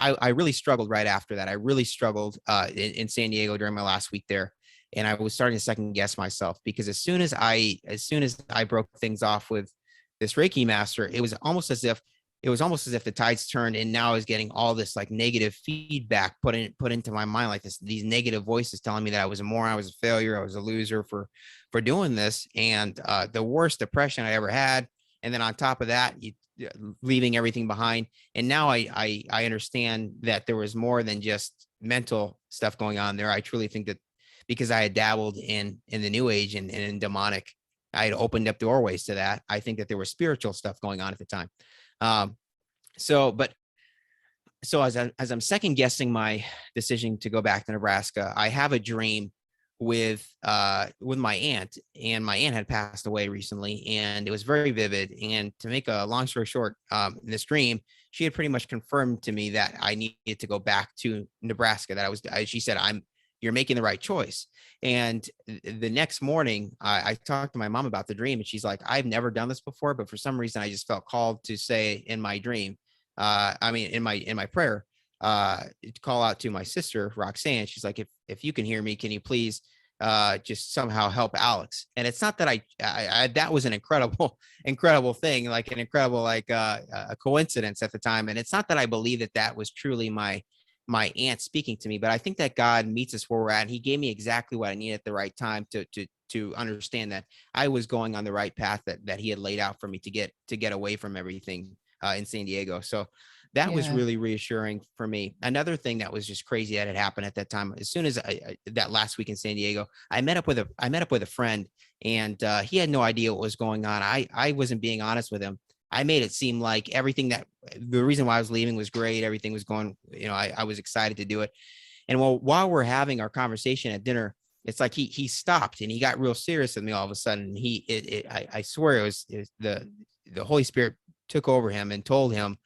I really struggled right after that. I really struggled in San Diego during my last week there. And I was starting to second guess myself, because as soon as I broke things off with this Reiki master, it was almost as if the tides turned, and now I was getting all this like negative feedback put into my mind, like these negative voices telling me that I was a moron, I was a failure, I was a loser for doing this, and the worst depression I ever had. And then on top of that, leaving everything behind. And now I understand that there was more than just mental stuff going on there. I truly think that, because I had dabbled in the new age and in demonic, I had opened up doorways to that. I think that there was spiritual stuff going on at the time. So as I'm second guessing my decision to go back to Nebraska, I have a dream with my aunt, and my aunt had passed away recently, and it was very vivid. And to make a long story short, in this dream, she had pretty much confirmed to me that I needed to go back to Nebraska. She said, you're making the right choice. And the next morning, I talked to my mom about the dream, and she's like, I've never done this before, but for some reason I just felt called to say in my dream, in my prayer, call out to my sister, Roxanne. She's like, if you can hear me, can you please just somehow help Alex? And it's not that I that was an incredible thing, like an incredible, a coincidence at the time. And it's not that I believe that was truly my aunt speaking to me, but I think that God meets us where we're at. And he gave me exactly what I needed at the right time to understand that I was going on the right path that he had laid out for me to get away from everything in San Diego. So that was really reassuring for me. Another thing that was just crazy that had happened at that time, as soon as that last week in San Diego, I met up with a friend, and he had no idea what was going on. I wasn't being honest with him. I made it seem like the reason why I was leaving was great. Everything was going, I was excited to do it. And while we're having our conversation at dinner, it's like he stopped and he got real serious with me all of a sudden. I swear it was the Holy Spirit took over him and told him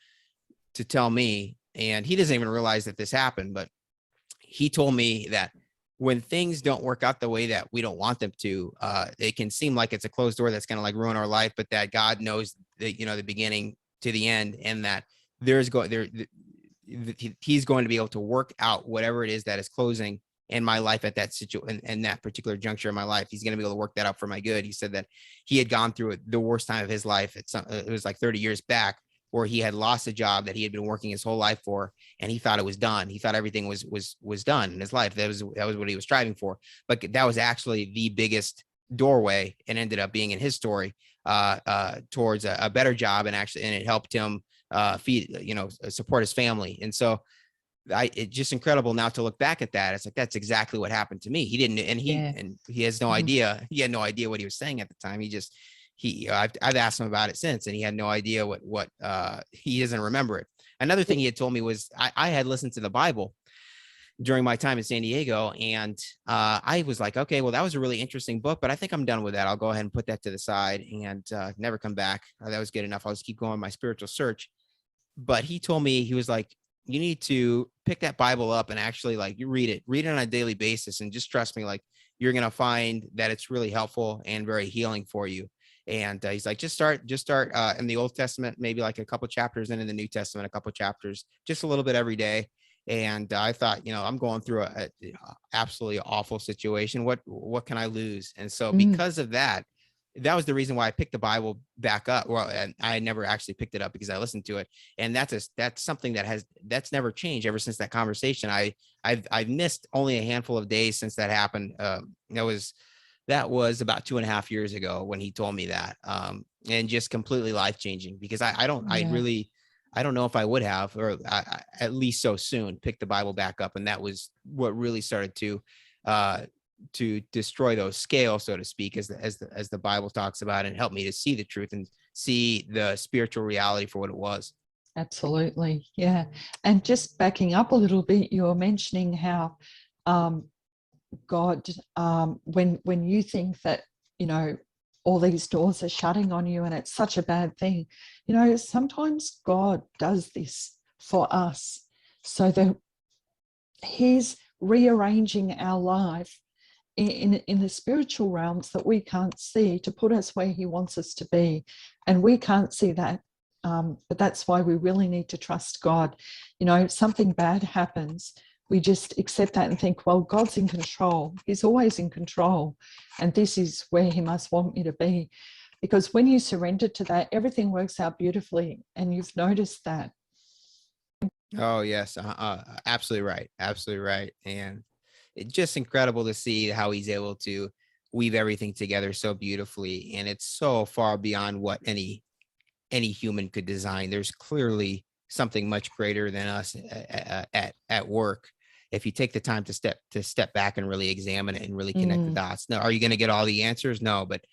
to tell me, and he doesn't even realize that this happened, but he told me that when things don't work out the way that we don't want them to, it can seem like it's a closed door that's going to like ruin our life, but that God knows the beginning to the end, and that he's going to be able to work out whatever it is that is closing in my life at that situation, in that particular juncture in my life. He's going to be able to work that out for my good. He said that he had gone through the worst time of his life. It was like 30 years back, where he had lost a job that he had been working his whole life for, and he thought it was done. He thought everything was done in his life. That was what he was striving for. But that was actually the biggest doorway, and ended up being in his story towards a better job, and it helped him support his family. And so it's just incredible now to look back at that. It's like, that's exactly what happened to me. He didn't, and he has no idea. He had no idea what he was saying at the time. I've asked him about it since, and he had no idea what he doesn't remember it. Another thing he had told me was I had listened to the Bible during my time in San Diego. And I was like, okay, well, that was a really interesting book, but I think I'm done with that. I'll go ahead and put that to the side and never come back. That was good enough. I'll just keep going on my spiritual search. But he told me, he was like, you need to pick that Bible up and actually like you read it on a daily basis. And just trust me, like you're going to find that it's really helpful and very healing for you. And he's like, just start in the Old Testament, maybe like a couple chapters, and in the New Testament, a couple chapters, just a little bit every day. And I thought, I'm going through a absolutely awful situation. What can I lose? And so because of that, that was the reason why I picked the Bible back up. Well, and I never actually picked it up because I listened to it. And that's something that's never changed ever since that conversation. I've missed only a handful of days since that happened. That was about 2.5 years ago when he told me that, and just completely life-changing, because I don't know if I would have, or at least so soon, pick the Bible back up. And that was what really started to destroy those scales, so to speak, as the Bible talks about, and help me to see the truth and see the spiritual reality for what it was. Absolutely. Yeah. And just backing up a little bit, you're mentioning how God, when you think that, all these doors are shutting on you and it's such a bad thing, sometimes God does this for us so that he's rearranging our life in the spiritual realms that we can't see, to put us where he wants us to be. And we can't see that. But that's why we really need to trust God. If something bad happens, we just accept that and think, well, God's in control. He's always in control. And this is where he must want me to be. Because when you surrender to that, everything works out beautifully. And you've noticed that. Oh, yes. Absolutely right. Absolutely right. And it's just incredible to see how he's able to weave everything together so beautifully. And it's so far beyond what any human could design. There's clearly something much greater than us at work. If you take the time to step back and really examine it and really connect the dots. Now, are you going to get all the answers? No, but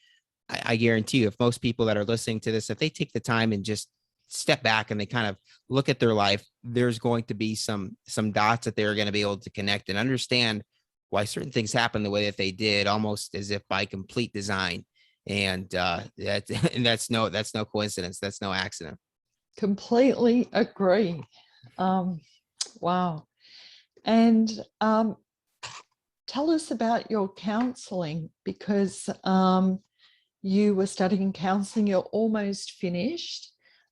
I guarantee you, if most people that are listening to this, if they take the time and just step back and they kind of look at their life, there's going to be some dots that they're going to be able to connect and understand why certain things happen the way that they did, almost as if by complete design. And that's no coincidence. That's no accident. Completely agree. Wow. And tell us about your counseling, because you were studying counseling, you're almost finished.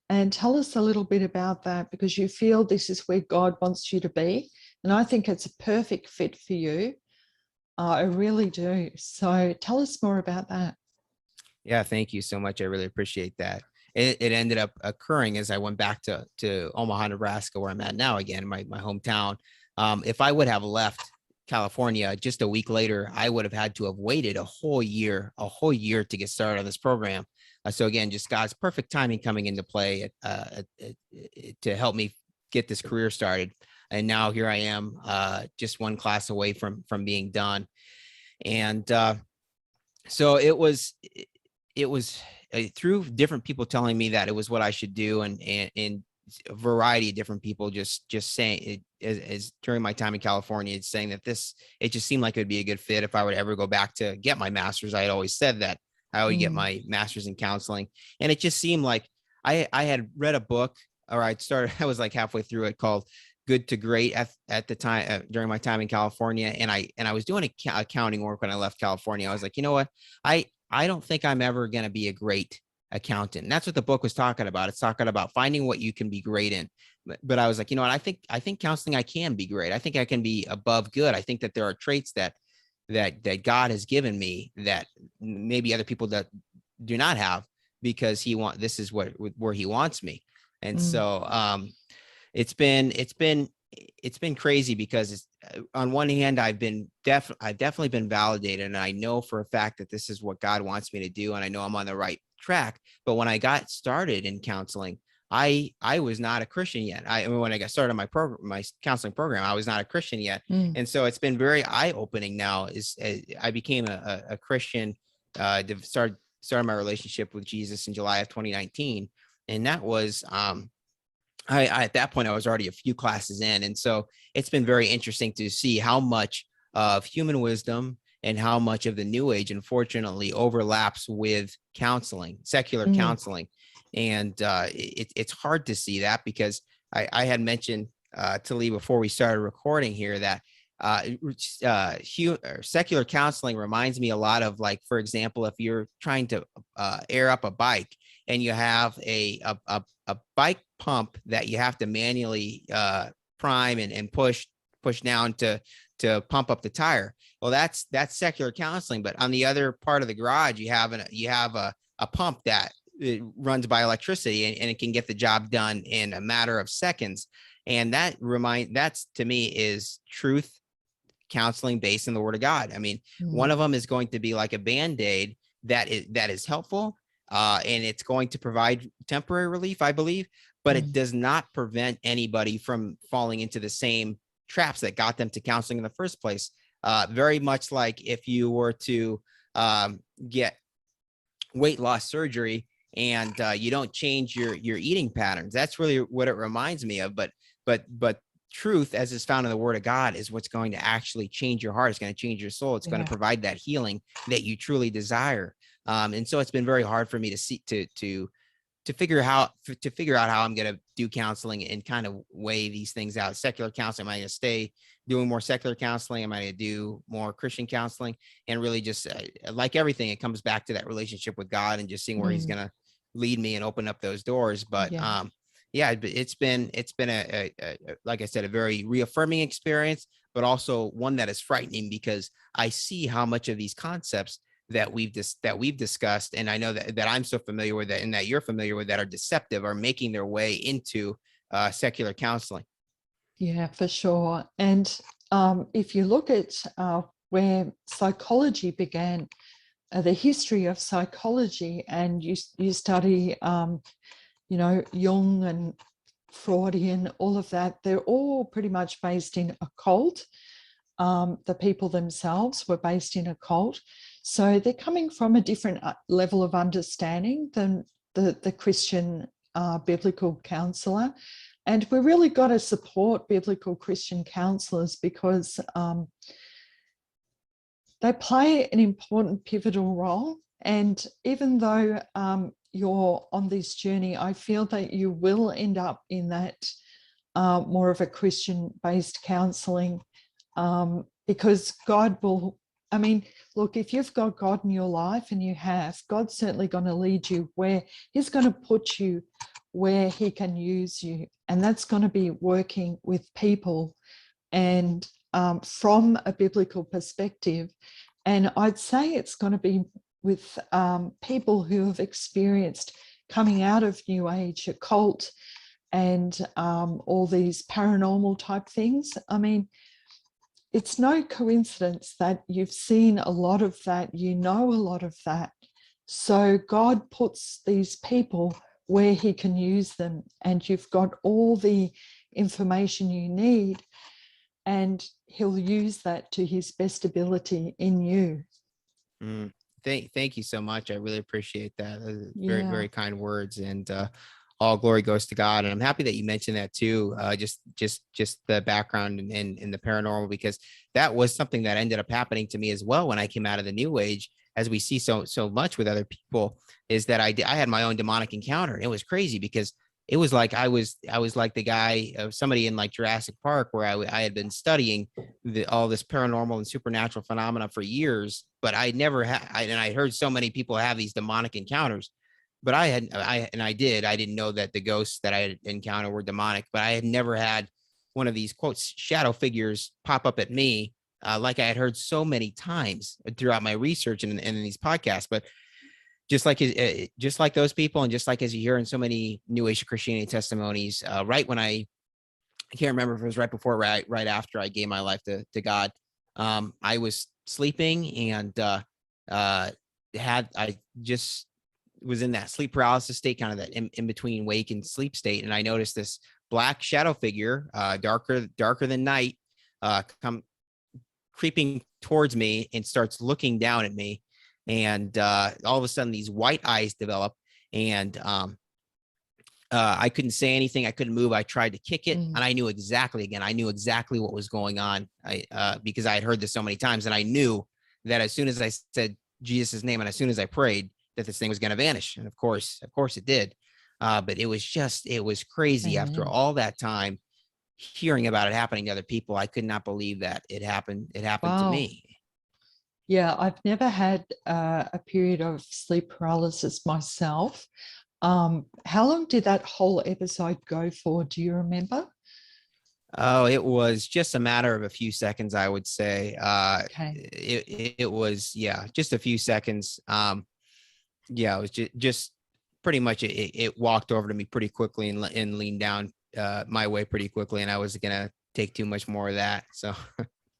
And tell us a little bit about that, because you feel this is where God wants you to be. And I think it's a perfect fit for you. I really do. So tell us more about that. Yeah, thank you so much. I really appreciate that. It ended up occurring as I went back to Omaha, Nebraska, where I'm at now again, my hometown. If I would have left California just a week later, I would have had to have waited a whole year to get started on this program. So again, just God's perfect timing coming into play to help me get this career started. And now here I am, just one class away from being done. And so it was through different people telling me that it was what I should do, and a variety of different people just saying it as during my time in California, it's saying that it just seemed like it would be a good fit if I would ever go back to get my master's. I had always said that I would get my master's in counseling, and it just seemed like I had read a book, or I was like halfway through it, called Good to Great at the time during my time in California, and I was doing accounting work when I left California. I was like, you know what, I don't think I'm ever going to be a great accountant. And that's what the book was talking about. It's talking about finding what you can be great in. But I was like, you know what, I think counseling, I can be great. I think I can be above good. I think that there are traits that God has given me that maybe other people that do not have, because this is where he wants me. And so it's been crazy, because on one hand, I've definitely been validated, and I know for a fact that this is what God wants me to do, and I know I'm on the right track. But when I got started in counseling, I was not a Christian yet. I mean, when I got started on my program, my counseling program, I was not a Christian yet. And so it's been very eye-opening now I became a Christian, started my relationship with Jesus in July of 2019. And that was, I at that point, I was already a few classes in. And so it's been very interesting to see how much of human wisdom and how much of the new age, unfortunately, overlaps with counseling, secular counseling. And it's hard to see that, because I had mentioned to Lee before we started recording here that secular counseling reminds me a lot of, like, for example, if you're trying to air up a bike and you have a bike pump that you have to manually prime and push down to pump up the tire. Well, that's secular counseling. But on the other part of the garage, you have a pump that it runs by electricity, and it can get the job done in a matter of seconds. And that's to me is truth counseling based in the Word of God. I mean, one of them is going to be like a Band-Aid that is helpful, and it's going to provide temporary relief, I believe, but it does not prevent anybody from falling into the same traps that got them to counseling in the first place. Very much like if you were to get weight loss surgery and you don't change your eating patterns. That's really what it reminds me of. But truth, as is found in the Word of God, is what's going to actually change your heart. It's going to change your soul. It's going to provide that healing that you truly desire. And so it's been very hard for me to figure out how I'm going to do counseling and kind of weigh these things out. Secular counseling, am I going to stay doing more secular counseling? Am I going to do more Christian counseling? And really just like everything, it comes back to that relationship with God and just seeing where he's going to lead me and open up those doors. But it's been a like I said, a very reaffirming experience, but also one that is frightening, because I see how much of these concepts that we've discussed, and I know that I'm so familiar with it, and that you're familiar with, that are deceptive, are making their way into secular counseling. Yeah, for sure. And if you look at where psychology began, the history of psychology, and you study, Jung and Freudian, all of that, they're all pretty much based in a cult. The people themselves were based in a cult. So they're coming from a different level of understanding than the Christian biblical counselor. And we really got to support biblical Christian counselors, because they play an important, pivotal role. And even though you're on this journey, I feel that you will end up in that more of a Christian-based counseling, because God will, look, if you've got God in your life, and you have, God's certainly going to lead you where he's going to put you, where he can use you. And that's going to be working with people, and from a biblical perspective. And I'd say it's going to be with people who have experienced coming out of New Age, occult, and all these paranormal type things. It's no coincidence that you've seen a lot of that, a lot of that. So God puts these people where he can use them, and you've got all the information you need, and he'll use that to his best ability in you. Thank you so much. I really appreciate that. Very, very kind words, and all glory goes to God. And I'm happy that you mentioned that too. Just the background in the paranormal, because that was something that ended up happening to me as well when I came out of the New Age, as we see so much with other people, is that I had my own demonic encounter. And it was crazy, because it was like I was like the guy of somebody in like Jurassic Park, where I had been studying all this paranormal and supernatural phenomena for years, but I never had. And I heard so many people have these demonic encounters, but I didn't know that the ghosts that I had encountered were demonic. But I had never had one of these, quotes, shadow figures pop up at me, like I had heard so many times throughout my research and in these podcasts. But just like those people, and just like as you hear in so many New Age Christianity testimonies, right when I can't remember if it was right before, right after I gave my life to God, I was sleeping, and I just was in that sleep paralysis state, kind of that in between wake and sleep state. And I noticed this black shadow figure, darker than night, come creeping towards me and starts looking down at me. And all of a sudden these white eyes develop, and I couldn't say anything. I couldn't move. I tried to kick it, and I knew exactly what was going on. Because I had heard this so many times, and I knew that as soon as I said Jesus' name and as soon as I prayed, that this thing was going to vanish. And of course it did. But it was crazy. Amen. After all that time, hearing about it happening to other people, I could not believe that it happened. It happened to me. Yeah, I've never had a period of sleep paralysis myself. How long did that whole episode go for? Do you remember? Oh, it was just a matter of a few seconds, I would say. Okay. It was, yeah, just a few seconds. Yeah, it was just pretty much it walked over to me pretty quickly and leaned down my way pretty quickly, and I was gonna take too much more of that. So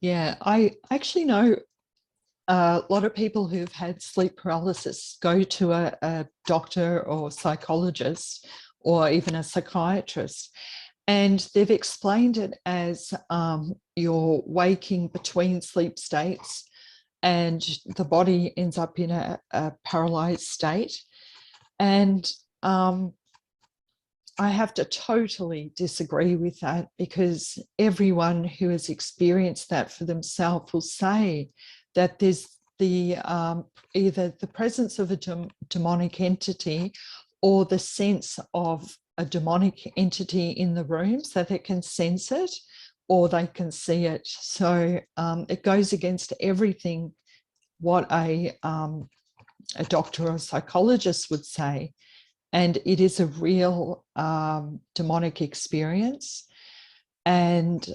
yeah, I actually know a lot of people who've had sleep paralysis go to a doctor or psychologist or even a psychiatrist, and they've explained it as you're waking between sleep states and the body ends up in a paralyzed state. And I have to totally disagree with that, because everyone who has experienced that for themselves will say that there's the either the presence of a demonic entity or the sense of a demonic entity in the room, so they can sense it or they can see it. So it goes against everything what a doctor or a psychologist would say. And it is a real demonic experience. And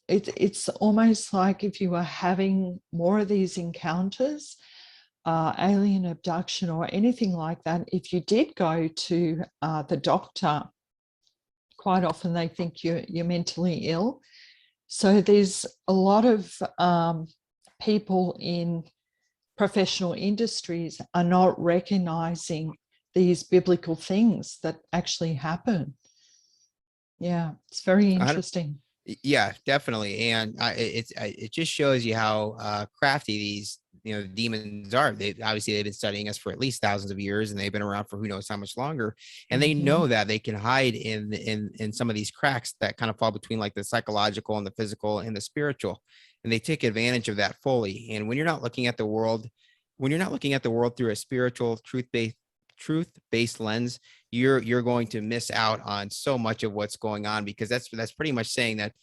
it's almost like if you were having more of these encounters, alien abduction or anything like that, if you did go to the doctor, quite often they think you're mentally ill. So there's a lot of people in professional industries are not recognizing these biblical things that actually happen. Yeah, it's very interesting. Yeah, definitely. And it just shows you how crafty these demons are. They've been studying us for at least thousands of years, and they've been around for who knows how much longer. And they know that they can hide in some of these cracks that kind of fall between like the psychological and the physical and the spiritual, and they take advantage of that fully. And when you're not looking at the world through a spiritual truth-based lens, you're going to miss out on so much of what's going on, because that's pretty much saying that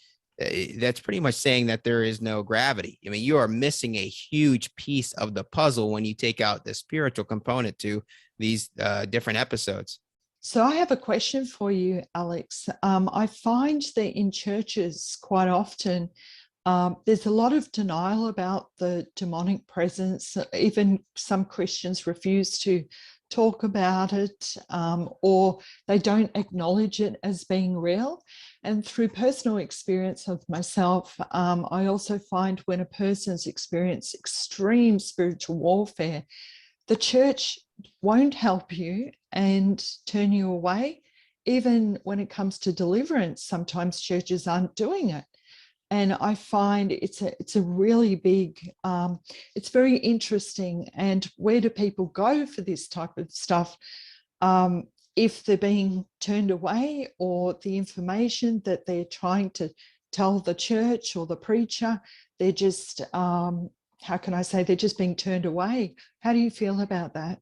there is no gravity. I mean, you are missing a huge piece of the puzzle when you take out the spiritual component to these different episodes. So I have a question for you, Alex. I find that in churches quite often there's a lot of denial about the demonic presence. Even some Christians refuse to talk about it, or they don't acknowledge it as being real. And through personal experience of myself, I also find when a person's experienced extreme spiritual warfare, the church won't help you and turn you away. Even when it comes to deliverance, sometimes churches aren't doing it. And I find it's a really big, it's very interesting. And where do people go for this type of stuff? If they're being turned away, or the information that they're trying to tell the church or the preacher, they're just, how can I say, they're just being turned away. How do you feel about that?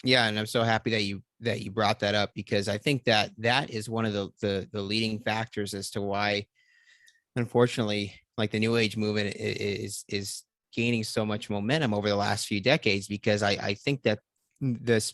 Yeah, and I'm so happy that you brought that up, because I think that is one of the leading factors as to why, unfortunately, like the New Age movement is gaining so much momentum over the last few decades, because I think that this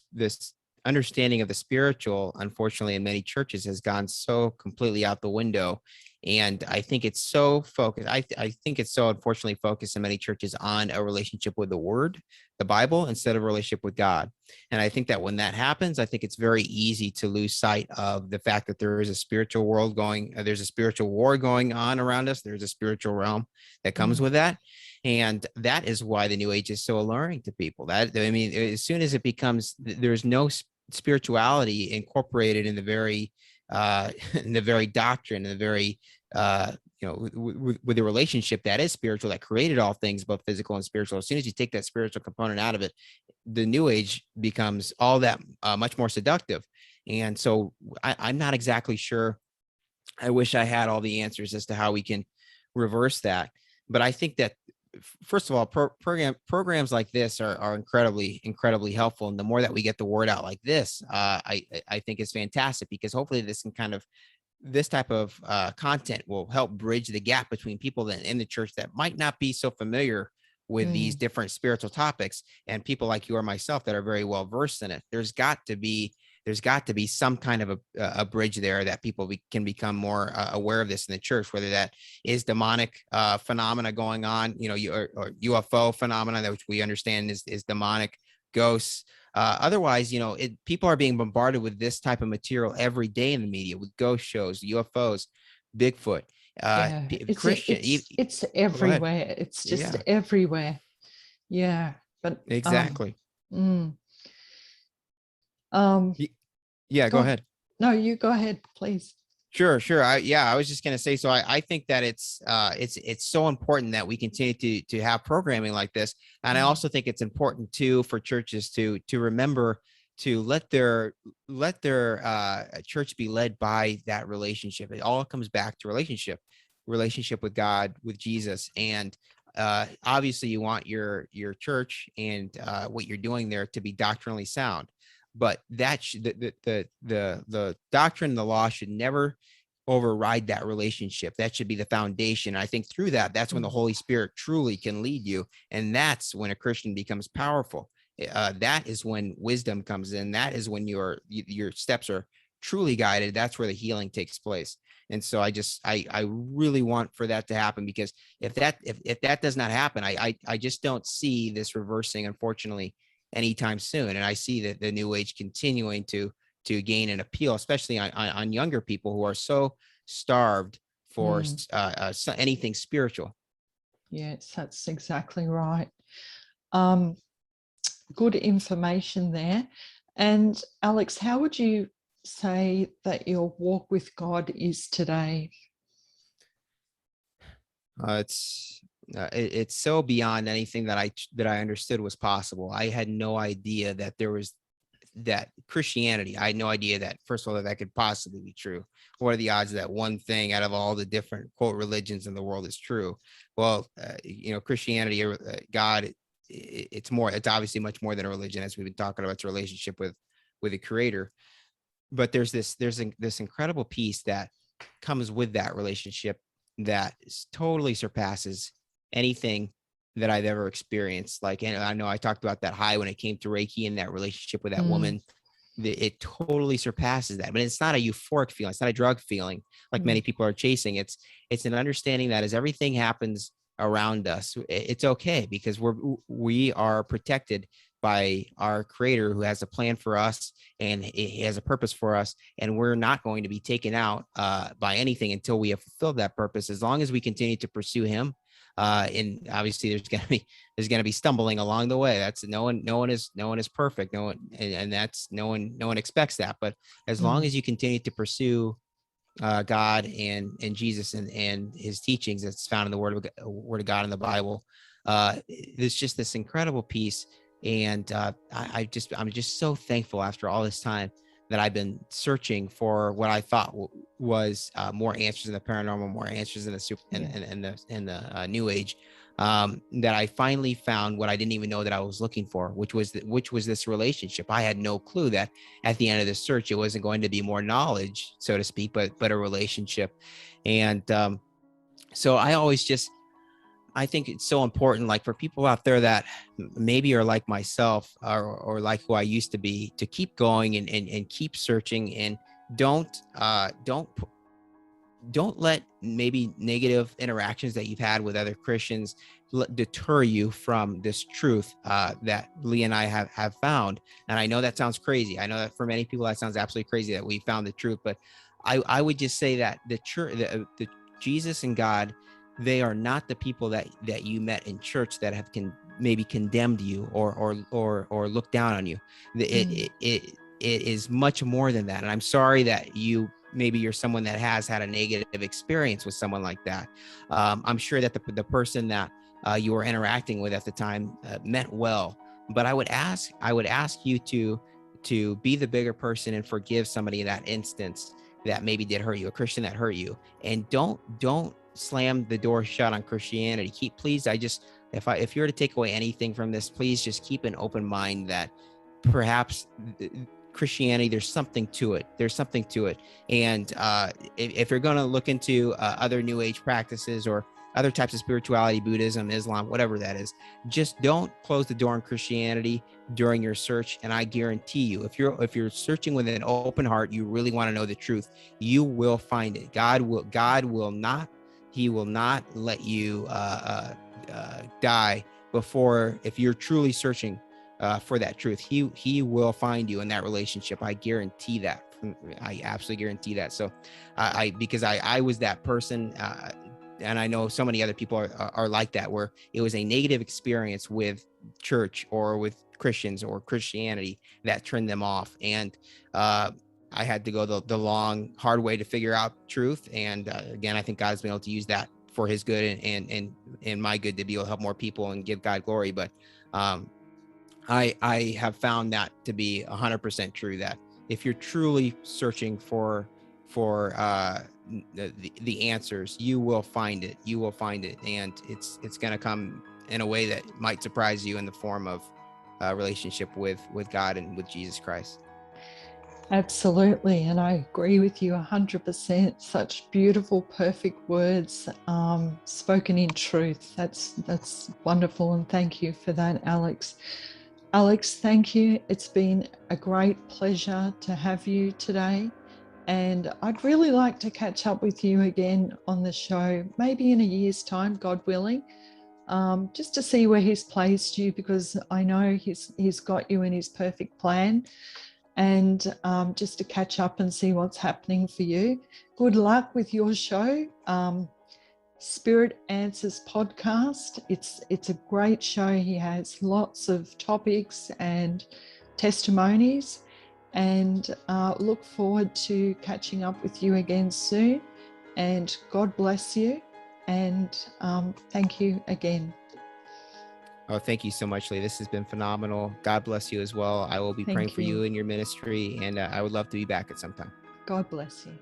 understanding of the spiritual, unfortunately, in many churches has gone so completely out the window. And I think it's so focused. I think it's so unfortunately focused in many churches on a relationship with the Word, the Bible, instead of a relationship with God. And I think that when that happens, I think it's very easy to lose sight of the fact that there is a spiritual world there's a spiritual war going on around us. There's a spiritual realm that comes with that. And that is why the New Age is so alluring to people. That, I mean, as soon as it becomes, there's no spirituality incorporated in the very in the very doctrine, in the very with the relationship that is spiritual, that created all things, both physical and spiritual. As soon as you take that spiritual component out of it, the New Age becomes all that much more seductive. And so I'm not exactly sure. I wish I had all the answers as to how we can reverse that. But I think that, first of all, programs like this are incredibly helpful. And the more that we get the word out like this, I think is fantastic, because hopefully this type of content will help bridge the gap between people that in the church that might not be so familiar with these different spiritual topics, and people like you or myself that are very well versed in it. There's got to be some kind of a bridge there, that people can become more aware of this in the church, whether that is demonic phenomena going on, or UFO phenomena, that which we understand is demonic, ghosts. Otherwise, people are being bombarded with this type of material every day in the media, with ghost shows, UFOs, Bigfoot. Christian, it's everywhere. It's just everywhere. Yeah, but exactly. Yeah, go ahead. No, you go ahead, please. Sure. I was just going to say, so I think that it's so important that we continue to have programming like this. And I also think it's important too, for churches to remember to let their church be led by that relationship. It all comes back to relationship with God, with Jesus. And obviously you want your church and what you're doing there to be doctrinally sound. But that the doctrine and the law should never override that relationship. That should be the foundation. I think through that's when the Holy Spirit truly can lead you. And that's when a Christian becomes powerful. That is when wisdom comes in. That is when your steps are truly guided. That's where the healing takes place. And so I really want for that to happen, because if that does not happen, I just don't see this reversing, unfortunately, anytime soon. And I see that the New Age continuing to gain an appeal, especially on younger people who are so starved for anything spiritual. Yes, that's exactly right. Good information there. And Alex, how would you say that your walk with God is today? It's so beyond anything that I understood was possible. I had no idea that there was that Christianity. I had no idea that, first of all, that could possibly be true. What are the odds that one thing out of all the different quote religions in the world is true? Well, Christianity, God, it's obviously much more than a religion, as we've been talking about. It's a relationship with the Creator. But there's this incredible peace that comes with that relationship that totally surpasses anything that I've ever experienced. Like, and I know I talked about that high when it came to Reiki and that relationship with that woman. It totally surpasses that. But it's not a euphoric feeling. It's not a drug feeling like many people are chasing. It's an understanding that as everything happens around us, it's okay, because we are protected by our Creator, who has a plan for us and he has a purpose for us, and we're not going to be taken out by anything until we have fulfilled that purpose, as long as we continue to pursue him. And obviously there's going to be stumbling along the way. That's no one is perfect. No one, and that's no one expects that. But as long as you continue to pursue God and Jesus and his teachings that's found in the word of God in the Bible, there's just this incredible peace. And I'm just so thankful after all this time that I've been searching for what I thought was more answers in the paranormal, more answers in the New Age, that I finally found what I didn't even know that I was looking for, which was this relationship. I had no clue that at the end of the search, it wasn't going to be more knowledge, so to speak, but a relationship. And so I think it's so important, like for people out there that maybe are like myself or like who I used to be, to keep going and keep searching, and don't let maybe negative interactions that you've had with other Christians deter you from this truth that Lee and I have found. And I know that sounds crazy. I know that for many people that sounds absolutely crazy that we found the truth, but I would just say that the church, the Jesus and God they are not the people that you met in church that have maybe condemned you or looked down on you. It is much more than that. And I'm sorry that maybe you're someone that has had a negative experience with someone like that. I'm sure that the person that you were interacting with at the time meant well, but I would ask you to be the bigger person and forgive somebody in that instance that maybe did hurt you, a Christian that hurt you. And don't slam the door shut on Christianity. If you were to take away anything from this, please just keep an open mind that perhaps Christianity, there's something to it. And if you're going to look into other New Age practices or other types of spirituality, Buddhism, Islam, whatever that is, just don't close the door on Christianity during your search. And I guarantee you, if you're searching with an open heart, you really want to know the truth, you will find it. God will not let you die before, if you're truly searching for that truth. He will find you in that relationship. I guarantee that. I absolutely guarantee that. So because I was that person, and I know so many other people are like that, where it was a negative experience with church or with Christians or Christianity that turned them off. And I had to go the long, hard way to figure out truth. And again, I think God's been able to use that for his good and my good, to be able to help more people and give God glory. But I have found that to be 100% true, that if you're truly searching for the answers, you will find it. And it's going to come in a way that might surprise you, in the form of a relationship with God and with Jesus Christ. Absolutely. And I agree with you 100%. Such beautiful, perfect words spoken in truth. That's wonderful. And thank you for that, Alex. Alex, thank you. It's been a great pleasure to have you today. And I'd really like to catch up with you again on the show, maybe in a year's time, God willing, just to see where he's placed you, because I know he's got you in his perfect plan. And just to catch up and see what's happening for you. Good luck with your show, Spirit Answers podcast. It's a great show. He has lots of topics and testimonies, and look forward to catching up with you again soon. And God bless you, and thank you again. Oh, thank you so much, Lee. This has been phenomenal. God bless you as well. I will be praying for you in your ministry, and I would love to be back at some time. God bless you.